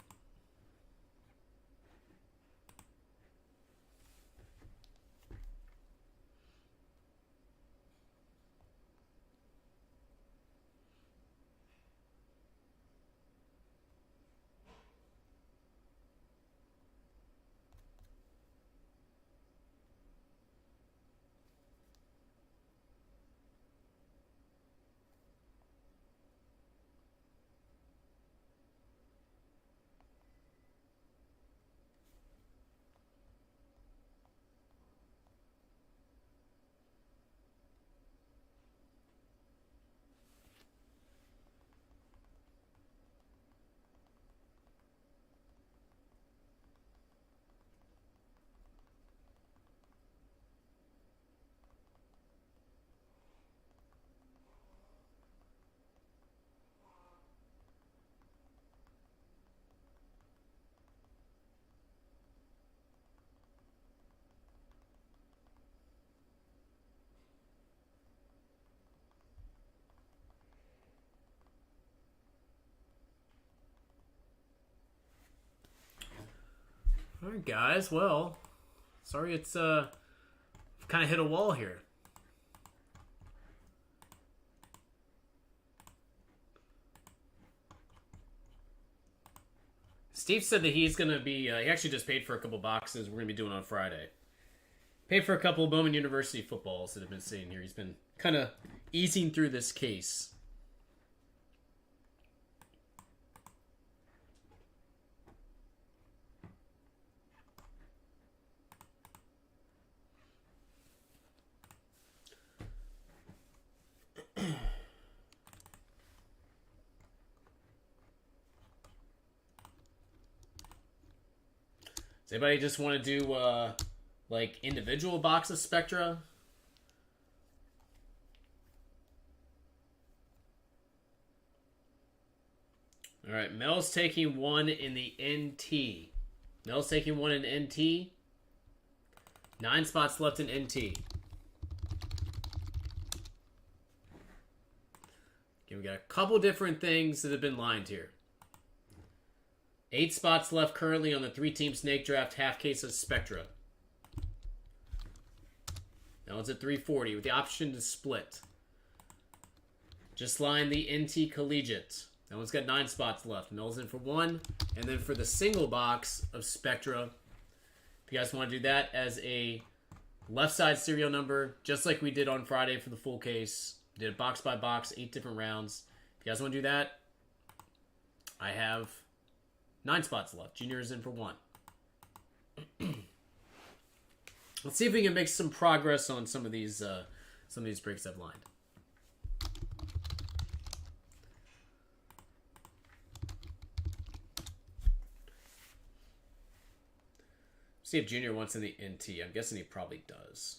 All right, guys. Well, sorry it's kind of hit a wall here. Steve said that he's going to be... he actually just paid for a couple boxes we're going to be doing on Friday. Paid for a couple of Bowman University footballs that have been sitting here. He's been kind of easing through this case. Does anybody just want to do, like, individual box of Spectra? All right, Mel's taking one in the NT. Mel's taking one in NT. 9 spots left in NT. Okay, we got a couple different things that have been lined here. 8 spots left currently on the 3-team snake draft half case of Spectra. Now it's at 340 with the option to split. Just line the NT Collegiate. That one's got 9 spots left. Mill's in for 1. And then for the single box of Spectra, if you guys want to do that as a left side serial number, just like we did on Friday for the full case. Did it box by box, 8 different rounds. If you guys want to do that, I have 9 spots left. Junior is in for 1. Let's see if we can make some progress on some of these breaks I've lined. See if Junior wants in the NT. I'm guessing he probably does.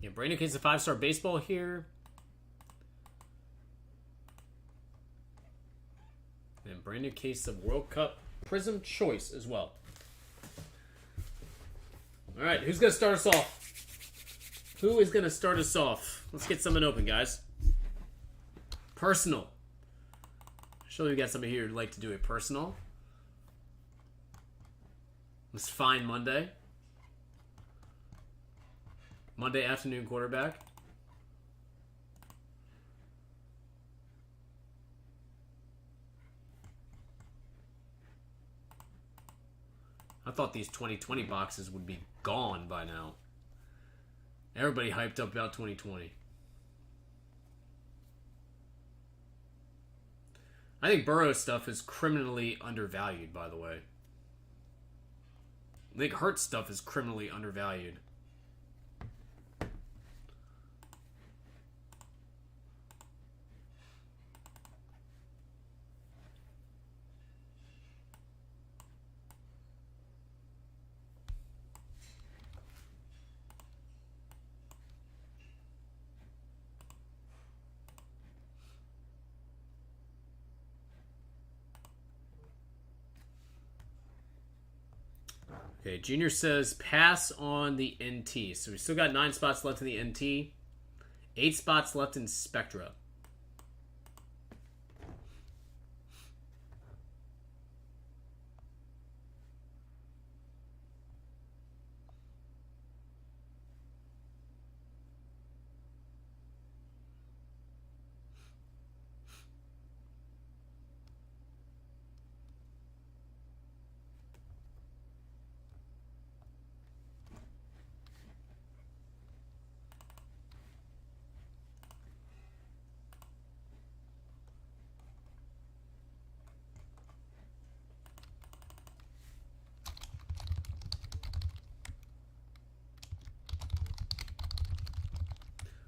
Yeah, Brandon gets a 5-star baseball here. And brand new case of World Cup Prism Choice as well. All right, who's going to start us off? Who is going to start us off? Let's get something open, guys. Personal. Surely we got somebody here who'd like to do a personal. This fine Monday. Monday afternoon quarterback. I thought these 2020 boxes would be gone by now. Everybody hyped up about 2020. I think Burrow stuff is criminally undervalued, by the way. I think Hurts stuff is criminally undervalued. Okay, Junior says pass on the NT. So we still got 9 spots left in the NT. 8 spots left in Spectra.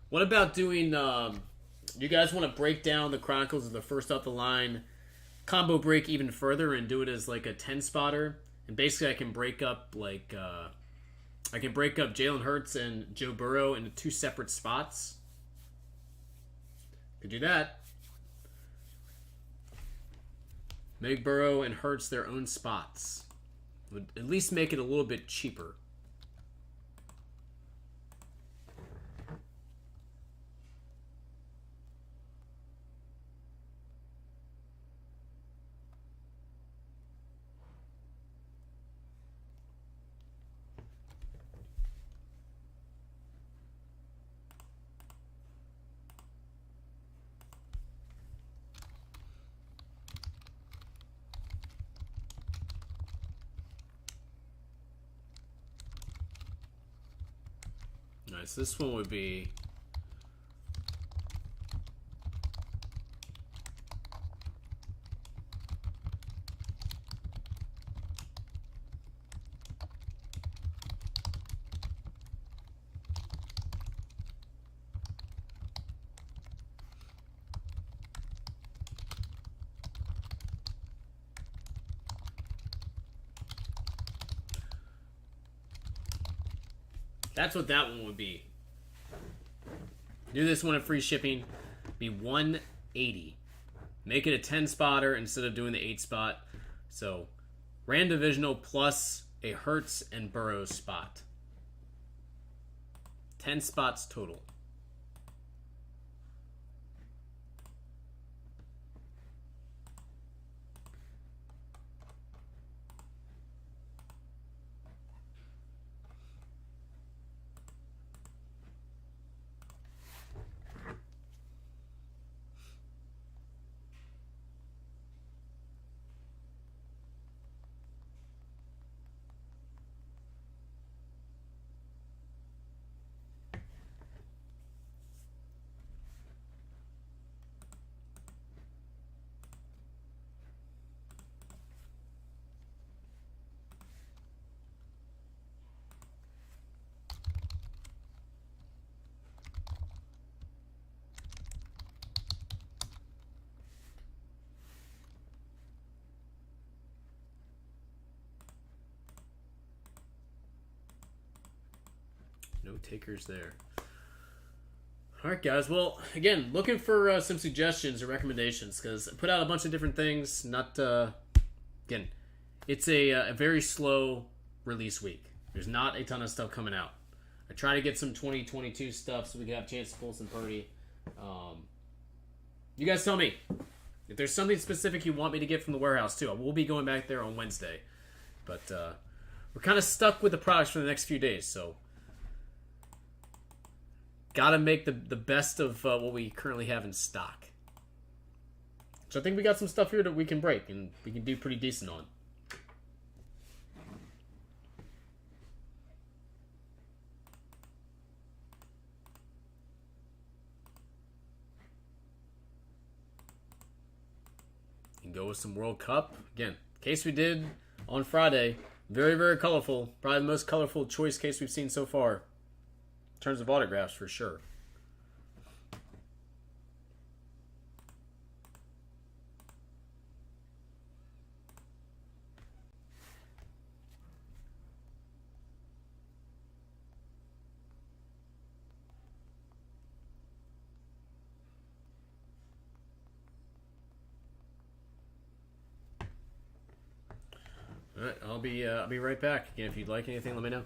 What about doing? You guys want to break down the Chronicles of the first off the line combo break even further and do it as like a 10 spotter? And basically, I can break up Jalen Hurts and Joe Burrow into two separate spots. Could do that. Make Burrow and Hurts their own spots. Would at least make it a little bit cheaper. Nice. This one would be that's what that one would be. Do this one at free shipping. Be 180. Make it a 10 spotter instead of doing the 8 spot. So random divisional plus a Hurts and Burrow spot. 10 spots total. No takers there. All right, guys. Well, again, looking for some suggestions or recommendations because I put out a bunch of different things. Not again, it's a very slow release week. There's not a ton of stuff coming out. I try to get some 2022 stuff so we can have a chance to pull some Purdy. You guys tell me if there's something specific you want me to get from the warehouse too. I will be going back there on Wednesday, but we're kind of stuck with the products for the next few days, so. Gotta make the best of what we currently have in stock. So I think we got some stuff here that we can break and we can do pretty decent on. You can go with some World Cup. Again, case we did on Friday. Very, very colorful. Probably the most colorful choice case we've seen so far. In terms of autographs, for sure. All right, I'll be right back. Again, if you'd like anything, let me know.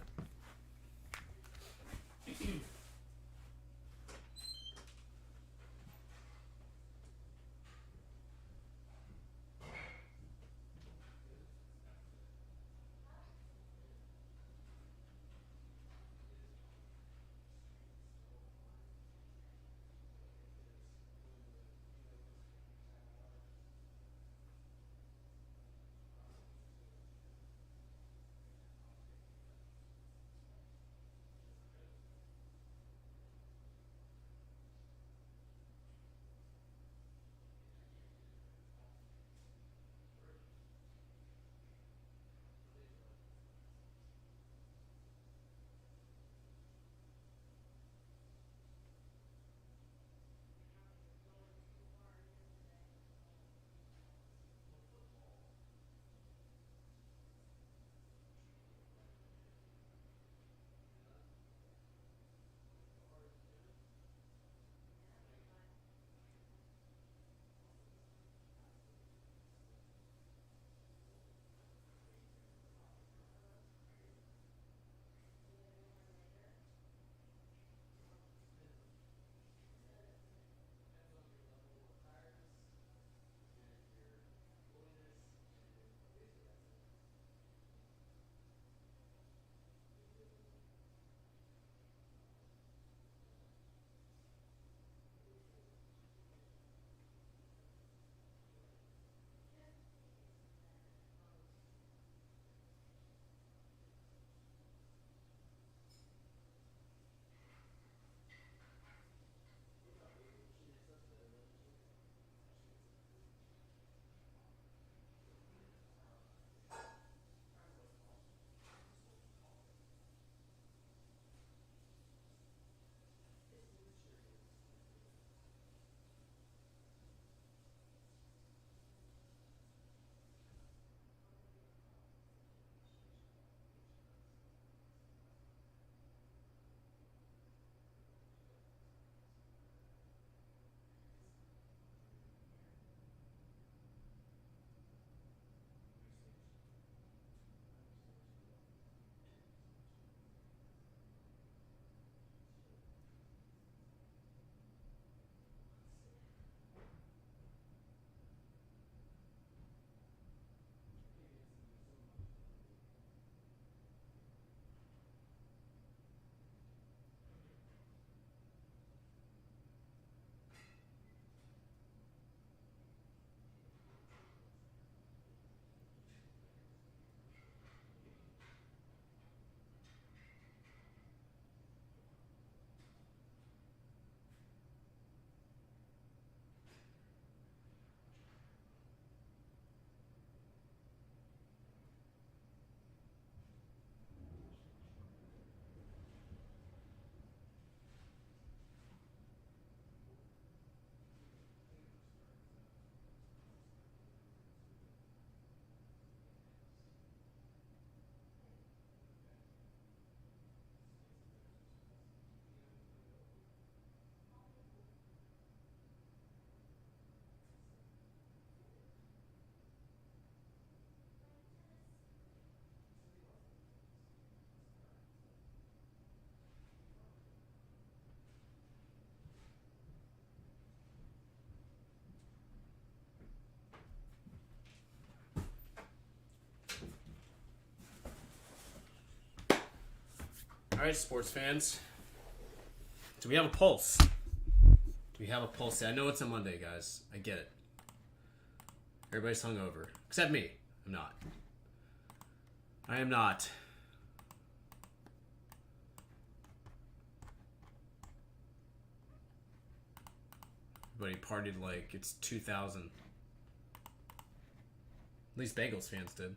right, sports fans. Do we have a pulse? Do we have a pulse? I know it's a Monday, guys. I get it. Everybody's hungover. Except me. I'm not. I am not. Everybody partied like it's 2000. At least Bengals fans did.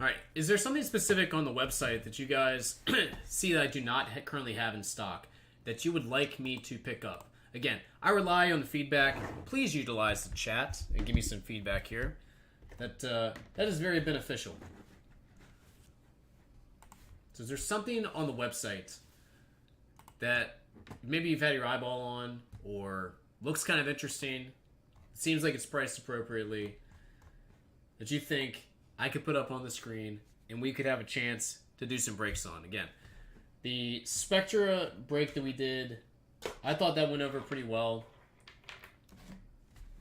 All right, is there something specific on the website that you guys see that I do not currently have in stock that you would like me to pick up? Again, I rely on the feedback. Please utilize the chat and give me some feedback here. That is very beneficial. So is there something on the website that maybe you've had your eyeball on or looks kind of interesting, seems like it's priced appropriately, that you think I could put up on the screen and we could have a chance to do some breaks on? Again, the Spectra break that we did, I thought that went over pretty well.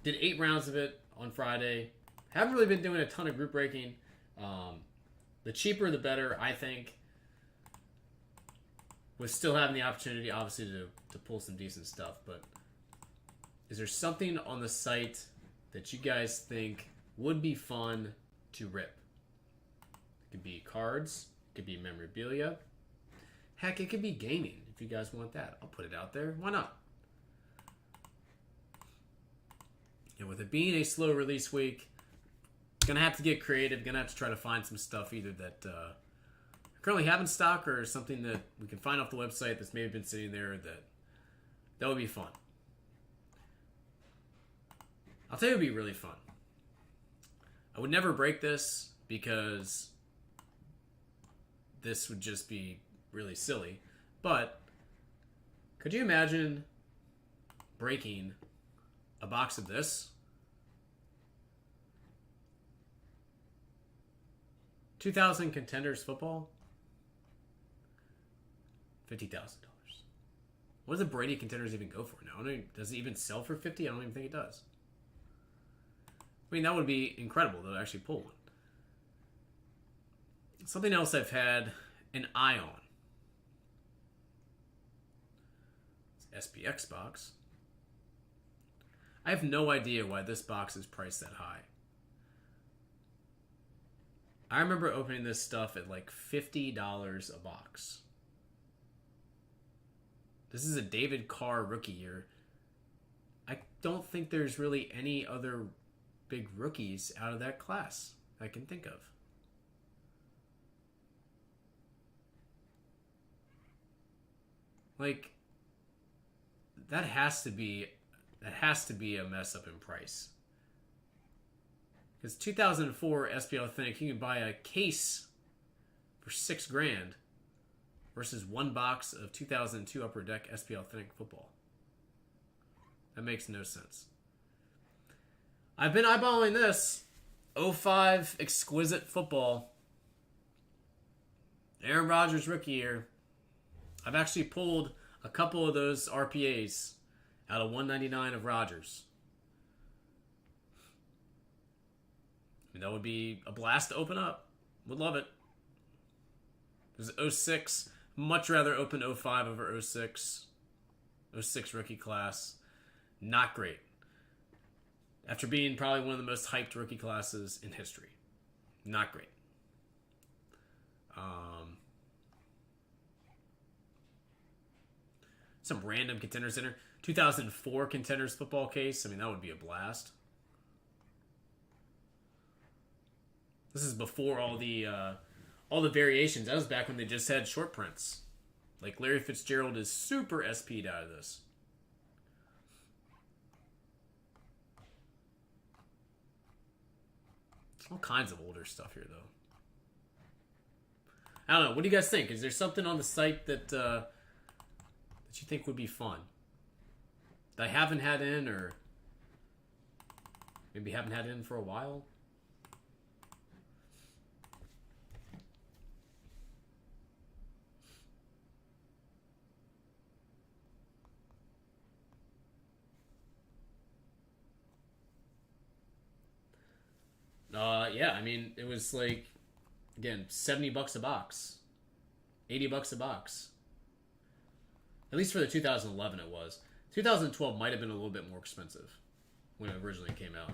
Did 8 rounds of it on Friday. Haven't really been doing a ton of group breaking. The cheaper the better, I think. With still having the opportunity, obviously, to pull some decent stuff. But is there something on the site that you guys think would be fun to rip? It could be cards. It could be memorabilia. Heck, it could be gaming if you guys want that. I'll put it out there. Why not? And with it being a slow release week, gonna have to get creative. Gonna have to try to find some stuff either that I currently have in stock or something that we can find off the website that's maybe been sitting there that would be fun. I'll tell you it would be really fun. I would never break this because this would just be really silly. But could you imagine breaking a box of this? 2000 Contenders Football? $50,000. What does the Brady Contenders even go for now? Does it even sell for 50? I don't even think it does. I mean, that would be incredible to actually pull one. Something else I've had an eye on. It's SPX box. I have no idea why this box is priced that high. I remember opening this stuff at like $50 a box. This is a David Carr rookie year. I don't think there's really any other big rookies out of that class I can think of. Like, that has to be a mess up in price. Because 2004 SPL Authentic, you can buy a case for $6,000 versus one box of 2002 Upper Deck SPL Authentic Football. That makes no sense. I've been eyeballing this 05 Exquisite Football. Aaron Rodgers rookie year. I've actually pulled a couple of those RPAs out of 199 of Rodgers. I mean, that would be a blast to open up. Would love it. There's 06. Much rather open 05 over 06. 06 rookie class. Not great. After being probably one of the most hyped rookie classes in history. Not great. Some random Contender Center. 2004 Contenders Football case. I mean, that would be a blast. This is before all the variations. That was back when they just had short prints. Like Larry Fitzgerald is super SP'd out of this. All kinds of older stuff here, though. I don't know. What do you guys think? Is there something on the site that you think would be fun that I haven't had in, or maybe haven't had in for a while? yeah, I mean, it was like, again, $70 a box, $80 a box. At least for the 2011 it was. 2012 might have been a little bit more expensive when it originally came out.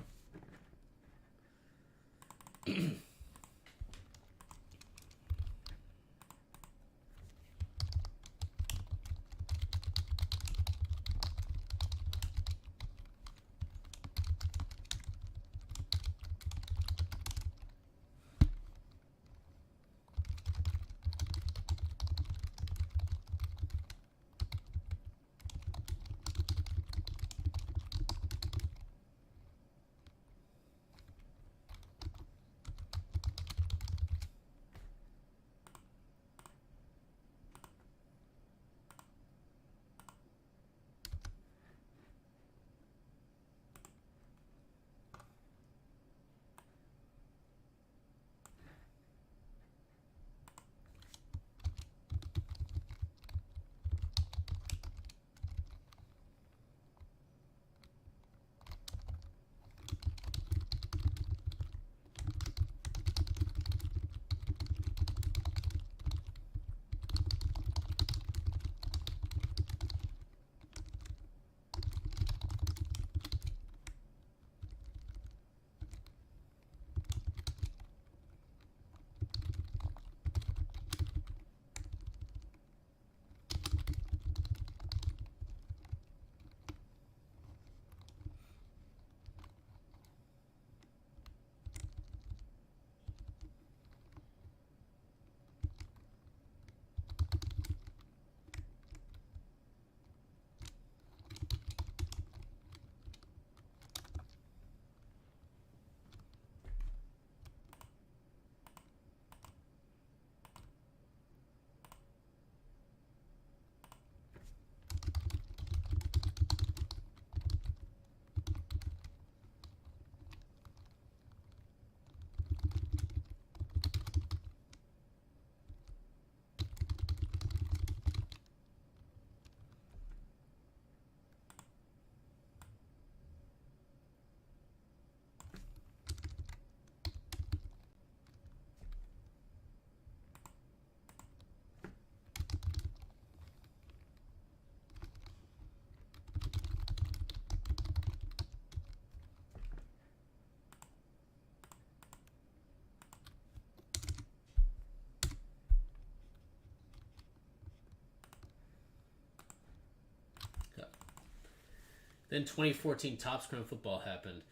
Then 2014 Topps Chrome Football happened.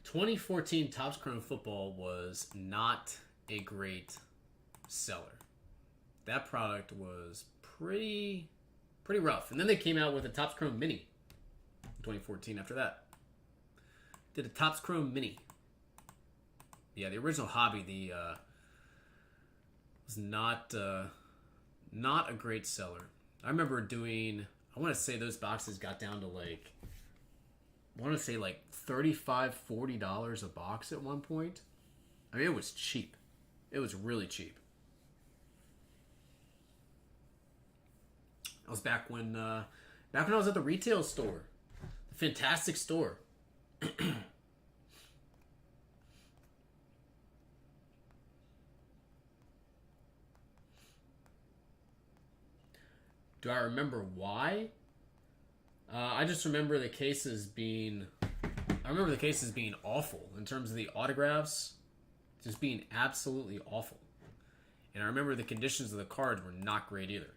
2014 Topps Chrome Football was not a great seller. That product was pretty rough. And then they came out with a Topps Chrome Mini in 2014 after that. Did a Topps Chrome Mini. Yeah, the original hobby was not a great seller. I remember doing, I want to say those boxes got down to like, I want to say like $35, $40 a box at one point. I mean, it was cheap. It was really cheap. That was back when I was at the retail store, the fantastic store. Do I remember why? I just remember the cases being... I remember the cases being awful in terms of the autographs. Just being absolutely awful. And I remember the conditions of the cards were not great either.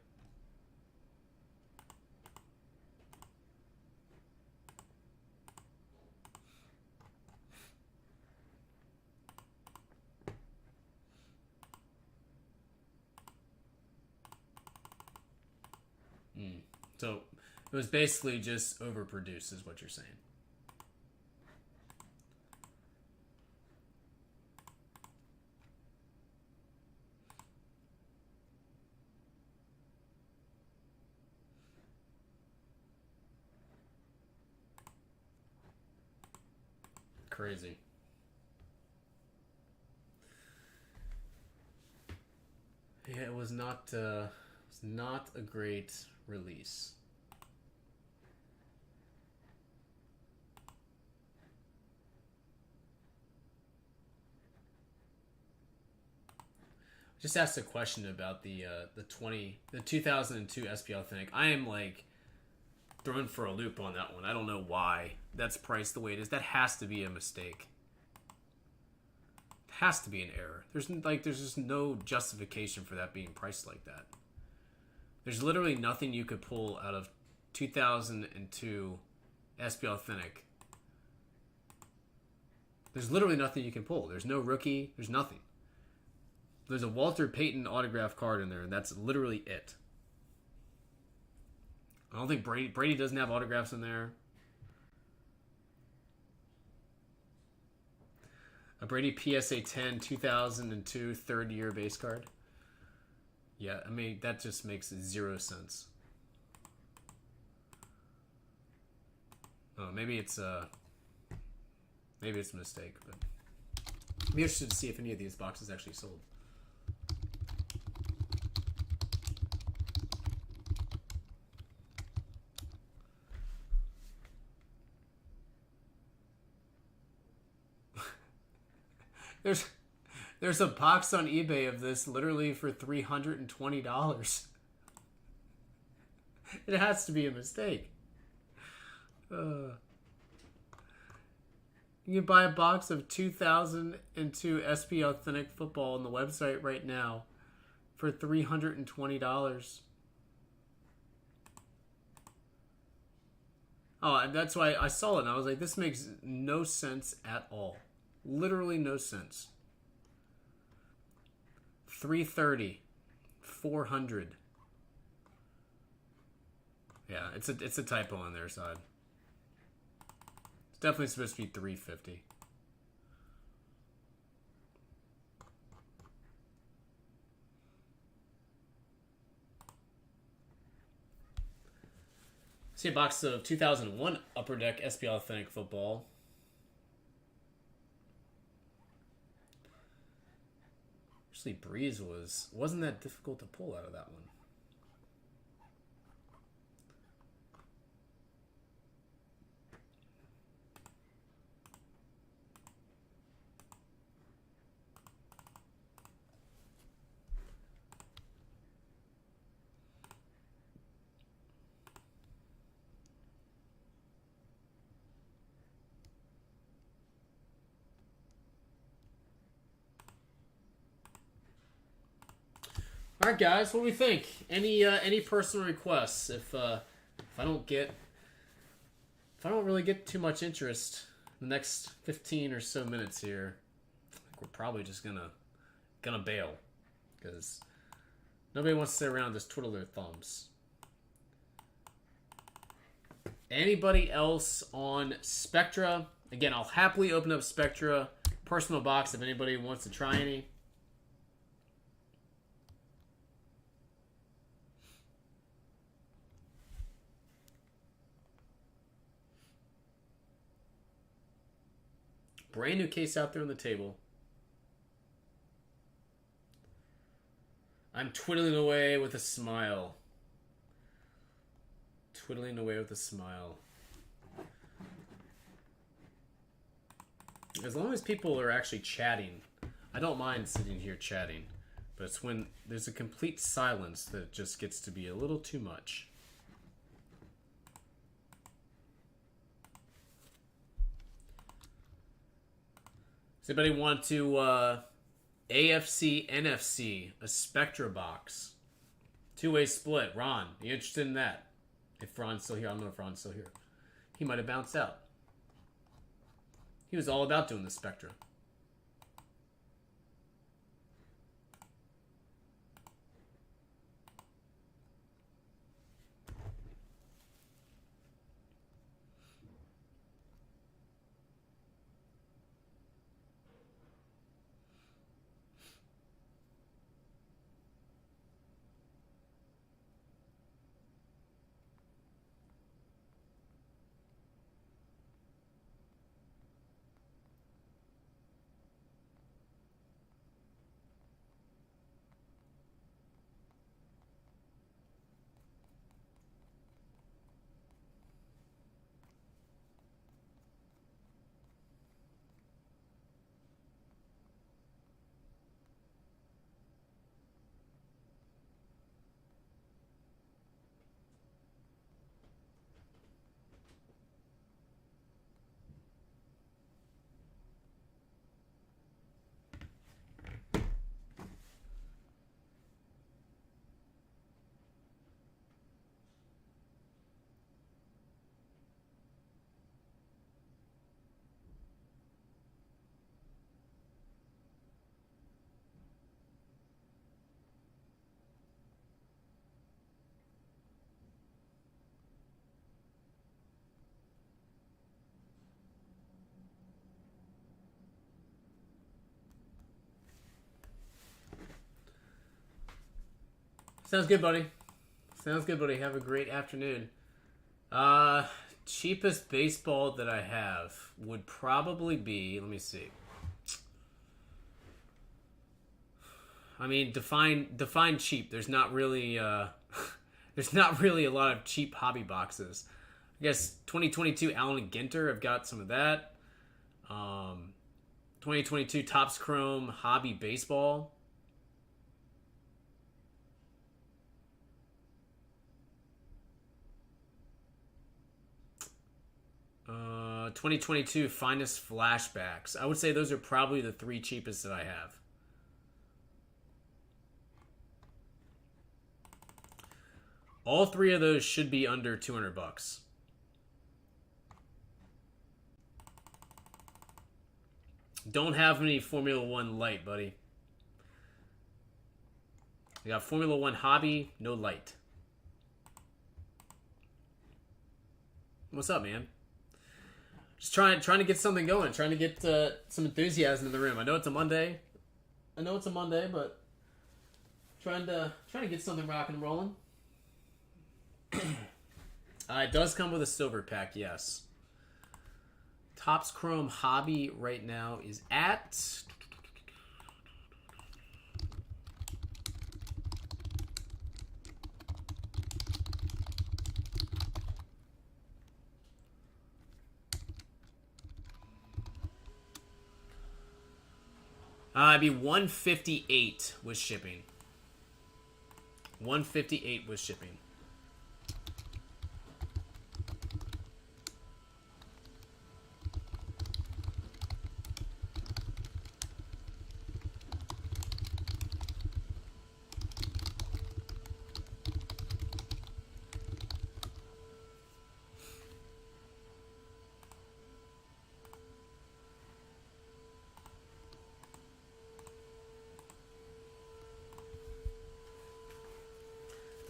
So it was basically just overproduced is what you're saying. Crazy. Yeah, it was not a great release. just asked a question about the 2002 SP Authentic. I am like thrown for a loop on that one. I don't know why that's priced the way it is. That has to be a mistake. It has to be an error. There's just no justification for that being priced like that. There's literally nothing you could pull out of 2002 SP Authentic. There's literally nothing you can pull. There's no rookie. There's nothing. There's a Walter Payton autograph card in there, and that's literally it. I don't think Brady doesn't have autographs in there. A Brady PSA 10 2002 third year base card. Yeah, I mean, that just makes zero sense. Oh, maybe it's a mistake, but I'm interested to see if any of these boxes actually sold. There's a box on eBay of this literally for $320. It has to be a mistake. You can buy a box of 2002 SP Authentic Football on the website right now for $320. Oh, and that's why I saw it and I was like, this makes no sense at all. Literally no sense. 330, 400. Yeah, it's a typo on their side. It's definitely supposed to be 350. See a box of 2001 Upper Deck SP Authentic Football. Actually, Breeze wasn't that difficult to pull out of that one. All right, guys, what do we think? Any personal requests? If I don't really get too much interest in the next 15 or so minutes here, I think we're probably just gonna bail because nobody wants to sit around and just twiddle their thumbs. Anybody else on Spectra? Again, I'll happily open up Spectra personal box if anybody wants to try any. Brand new case out there on the table. I'm twiddling away with a smile. Twiddling away with a smile. As long as people are actually chatting, I don't mind sitting here chatting. But it's when there's a complete silence that it just gets to be a little too much. Does anybody want to AFC, NFC, a Spectra box? Two-way split. Ron, you interested in that? If Ron's still here. I don't know if Ron's still here. He might have bounced out. He was all about doing the Spectra. Sounds good, buddy. Sounds good, buddy. Have a great afternoon. Cheapest baseball that I have would probably be, let me see. I mean, define cheap. There's not really there's not really a lot of cheap hobby boxes. I guess 2022 Allen and Ginter, I've got some of that. 2022 Topps Chrome Hobby Baseball. Uh, 2022 Finest Flashbacks. I would say those are probably the three cheapest that I have. All three of those should be under 200 bucks. Don't have any Formula One light, buddy. I got Formula One hobby, no light. What's up, man? Just trying to get something going. Trying to get some enthusiasm in the room. I know it's a Monday. But trying to get something rocking and rolling. It does come with a silver pack, yes. Topps Chrome Hobby right now is at... it'd be $158 with shipping. $158 with shipping.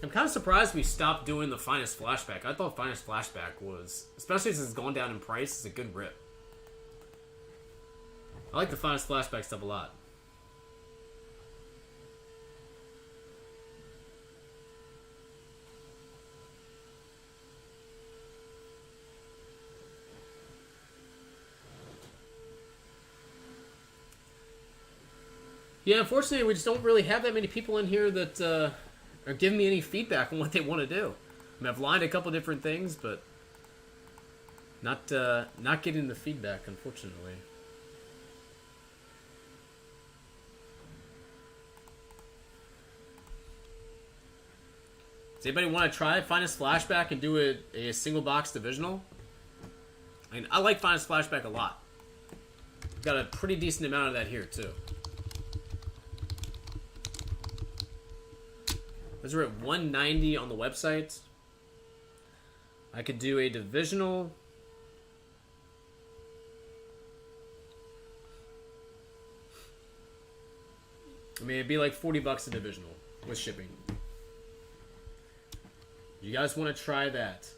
I'm kind of surprised we stopped doing the Finest Flashback. I thought Finest Flashback was, especially since it's gone down in price, it's a good rip. I like the Finest Flashback stuff a lot. Yeah, unfortunately, we just don't really have that many people in here that are giving me any feedback on what they want to do. I mean, I've lined a couple different things, but not getting the feedback, unfortunately. Does anybody want to try Finest Flashback and do a single box divisional? I mean, I like Finest Flashback a lot. Got a pretty decent amount of that here, too. Those are at $190 on the website. I could do a divisional. I mean, it'd be like $40 a divisional with shipping. You guys want to try that?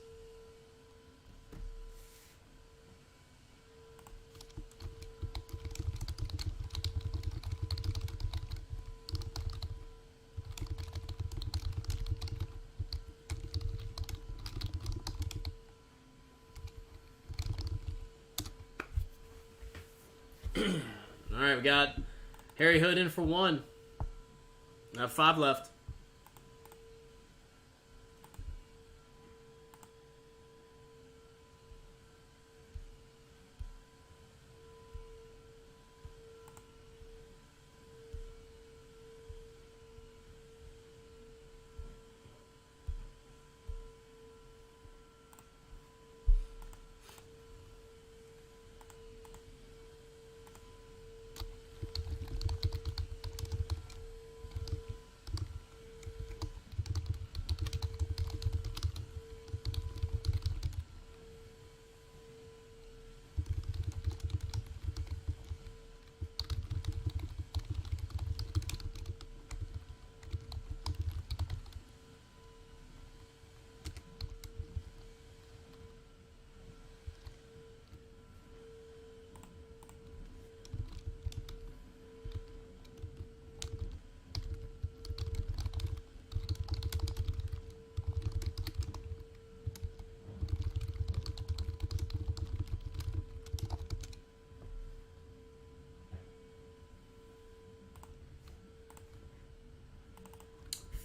All right, we got Harry Hood in for one. I have 5 left.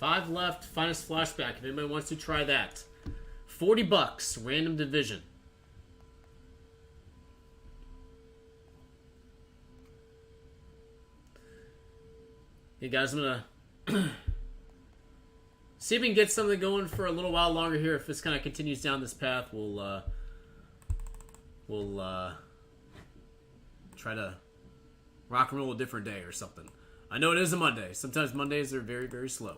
5 left. Finest Flashback. If anybody wants to try that. $40. Random division. Hey guys, I'm gonna see if we can get something going for a little while longer here. If this kind of continues down this path, we'll try to rock and roll a different day or something. I know it is a Monday. Sometimes Mondays are very, very slow.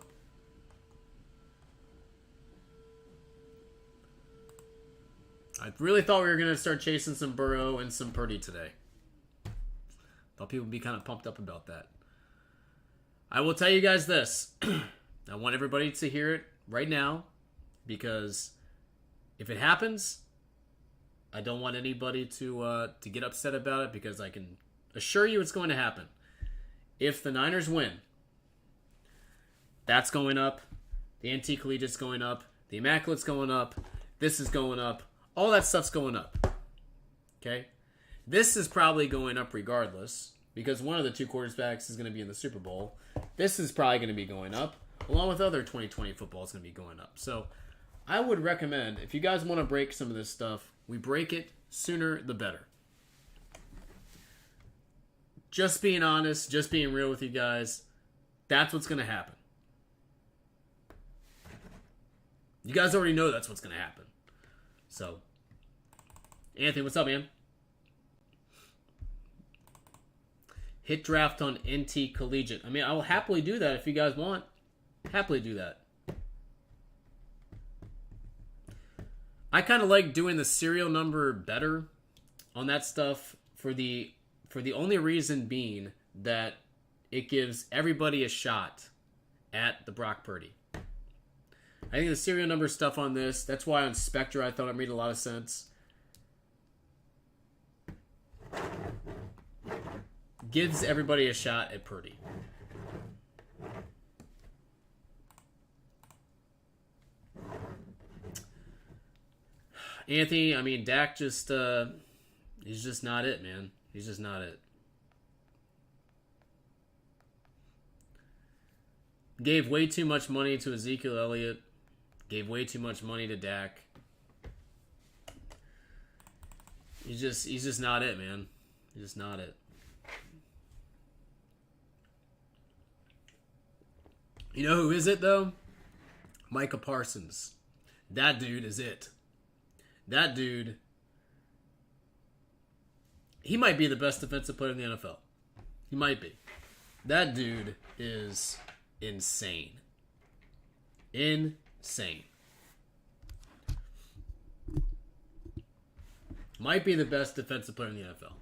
I really thought we were gonna start chasing some Burrow and some Purdy today. Thought people would be kind of pumped up about that. I will tell you guys this. I want everybody to hear it right now, because if it happens, I don't want anybody to get upset about it, because I can assure you it's going to happen. If the Niners win, that's going up. The NT Collegiate's going up. The Immaculate's going up. This is going up. All that stuff's going up. Okay? This is probably going up regardless, because one of the two quarterbacks is going to be in the Super Bowl. This is probably going to be going up, along with other 2020 football is going to be going up. So I would recommend, if you guys want to break some of this stuff, we break it sooner the better. Just being honest, just being real with you guys, that's what's going to happen. You guys already know that's what's going to happen. So, Anthony, what's up, man? Hit draft on NT Collegiate. I mean, I will happily do that if you guys want. Happily do that. I kind of like doing the serial number better on that stuff for the only reason being that it gives everybody a shot at the Brock Purdy. I think the serial number stuff on this, that's why on Spectra I thought it made a lot of sense. Gives everybody a shot at Purdy. Anthony, I mean, Dak just, he's just not it, man. He's just not it. Gave way too much money to Ezekiel Elliott. Gave way too much money to Dak. He's just not it, man. He's just not it. You know who is it, though? Micah Parsons. That dude is it. That dude, he might be the best defensive player in the NFL. He might be. That dude is insane. Insane. Might be the best defensive player in the NFL.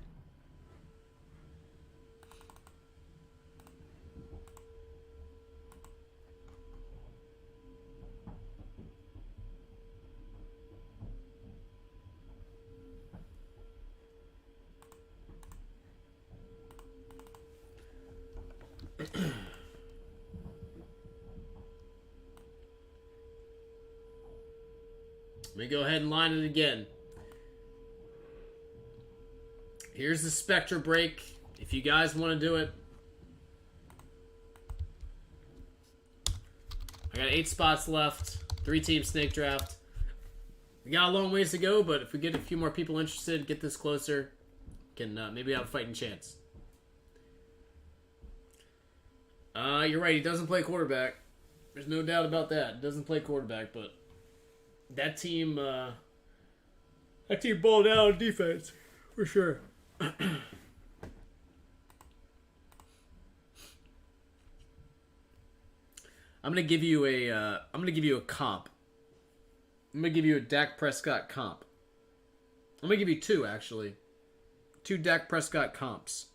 Let me go ahead and line it again. Here's the Spectra break. If you guys want to do it. I got 8 spots left. 3-team snake draft. We got a long ways to go, but if we get a few more people interested, get this closer, can maybe have a fighting chance. You're right. He doesn't play quarterback. There's no doubt about that. He doesn't play quarterback, but that team balled out on defense for sure. I'm gonna give you a comp. I'm gonna give you a Dak Prescott comp. I'm gonna give you 2 actually. 2 Dak Prescott comps.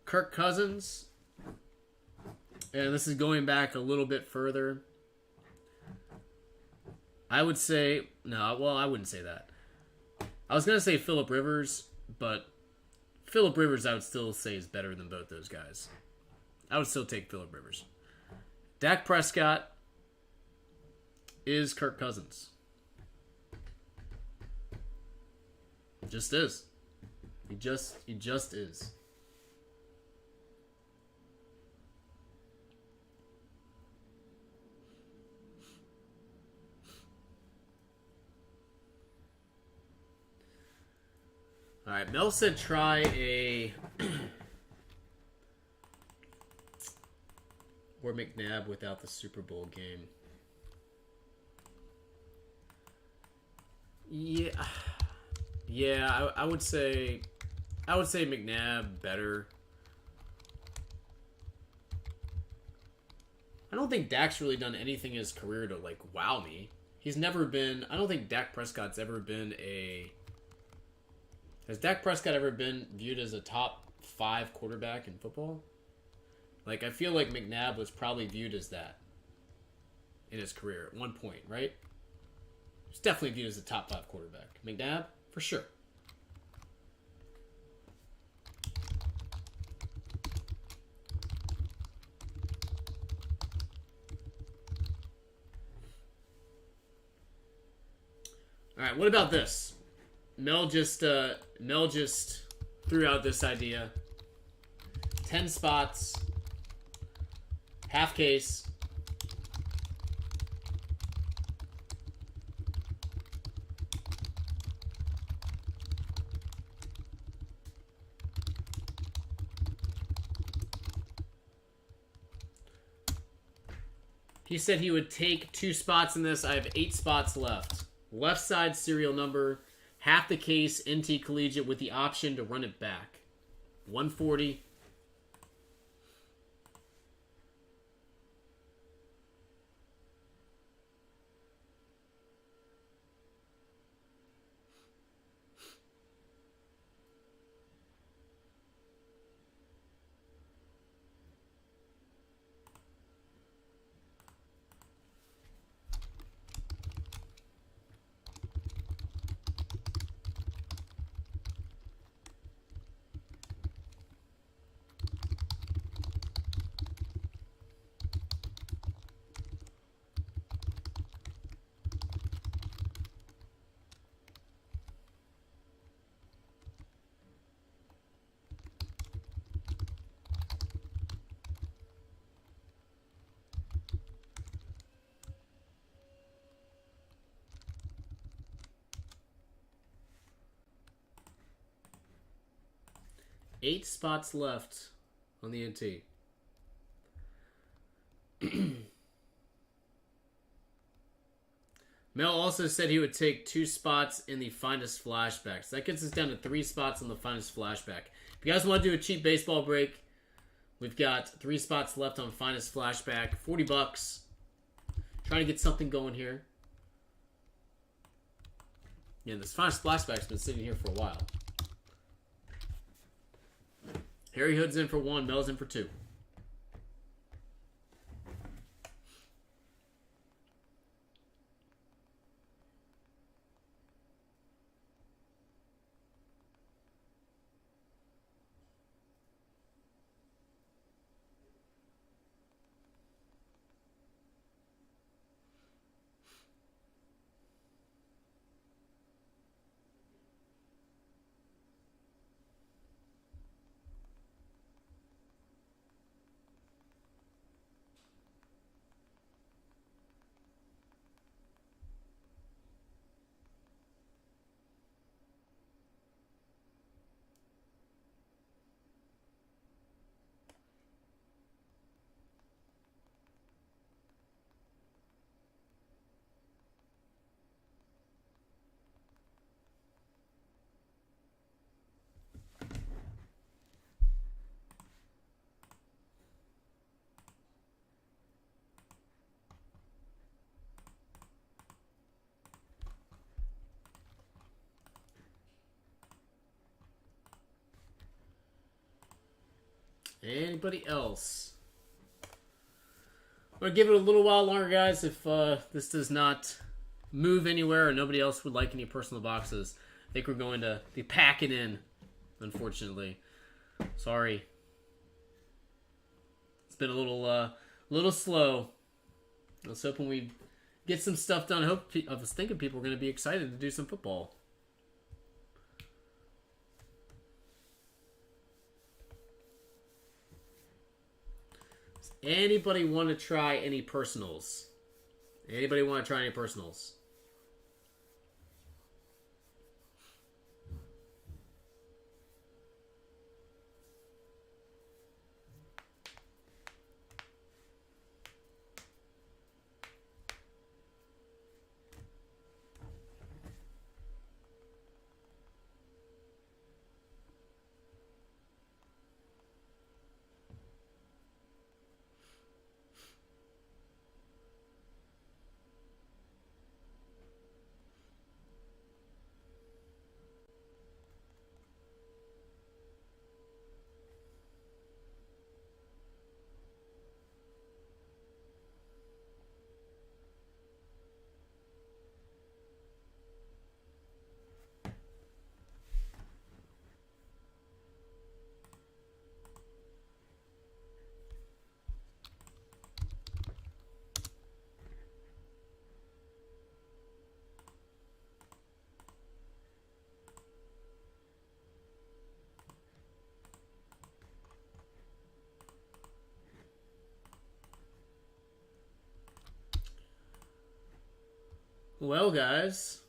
Kirk Cousins, and this is going back a little bit further. I would say, no, well, I wouldn't say that. I was going to say Phillip Rivers, but Phillip Rivers I would still say is better than both those guys. I would still take Phillip Rivers. Dak Prescott is Kirk Cousins. Just is. He just is. All right, Mel said try a or McNabb without the Super Bowl game. Yeah, I would say McNabb better. I don't think Dak's really done anything in his career to like wow me. He's never been. I don't think Dak Prescott's ever been a. Has Dak Prescott ever been viewed as a top 5 quarterback in football? Like, I feel like McNabb was probably viewed as that in his career at one point, right? He's definitely viewed as a top 5 quarterback. McNabb, for sure. All right, what about this? Mel just threw out this idea. 10 spots, half case. He said he would take 2 spots in this. I have 8 spots left. Left side serial number, half the case, NT Collegiate with the option to run it back. 140. Eight spots left on the NT. Mel also said he would take 2 spots in the finest flashback. So that gets us down to 3 spots on the finest flashback. If you guys want to do a cheap baseball break, we've got 3 spots left on finest flashback. $40. Trying to get something going here. Yeah, this finest flashback's been sitting here for a while. Harry Hood's in for 1, Mel's in for 2. Anybody else? I'm going to give it a little while longer, guys. If this does not move anywhere or nobody else would like any personal boxes, I think we're going to be packing in, unfortunately. Sorry. It's been a little slow. I was hoping we'd get some stuff done. I was thinking people were going to be excited to do some football. Anybody want to try any personals? Anybody want to try any personals? Well, guys.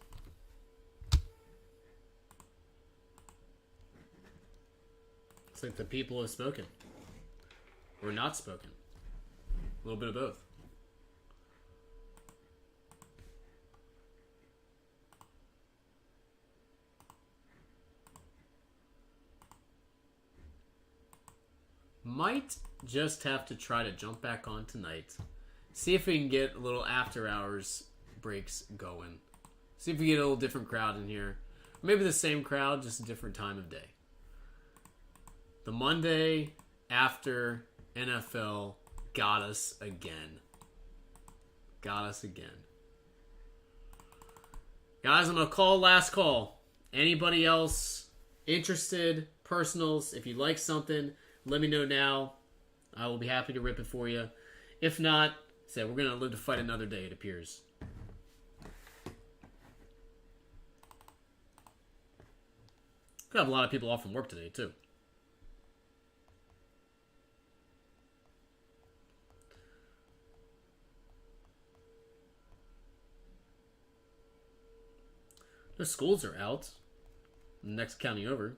Looks like the people have spoken. Or not spoken. A little bit of both. Might just have to try to jump back on tonight. See if we can get a little after hours breaks going. See if we get a little different crowd in here. Maybe the same crowd, just a different time of day. The Monday after NFL got us again. Got us again. Guys, I'm going to call last call. Anybody else interested? Personals, if you like something, let me know now. I will be happy to rip it for you. If not, we're going to live to fight another day, it appears. Could have a lot of people off from work today, too. The schools are out. Next county over.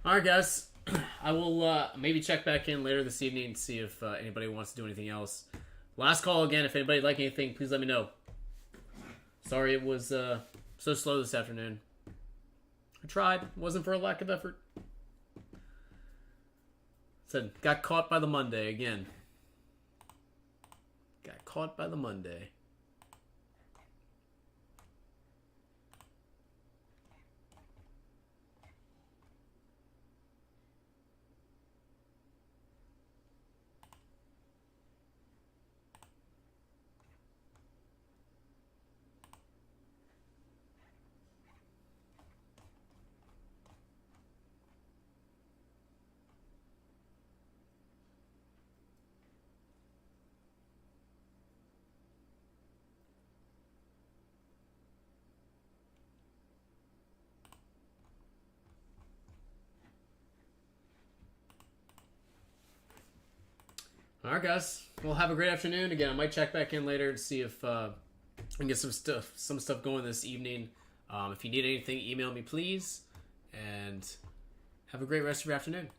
Alright, guys. I will maybe check back in later this evening and see if anybody wants to do anything else. Last call again. If anybody like anything, please let me know. Sorry it was so slow this afternoon. I tried. It wasn't for a lack of effort. Said, got caught by the Monday again. Got caught by the Monday. Alright, guys. Well, have a great afternoon. Again, I might check back in later to see if I can get some stuff going this evening. If you need anything, email me, please. And have a great rest of your afternoon.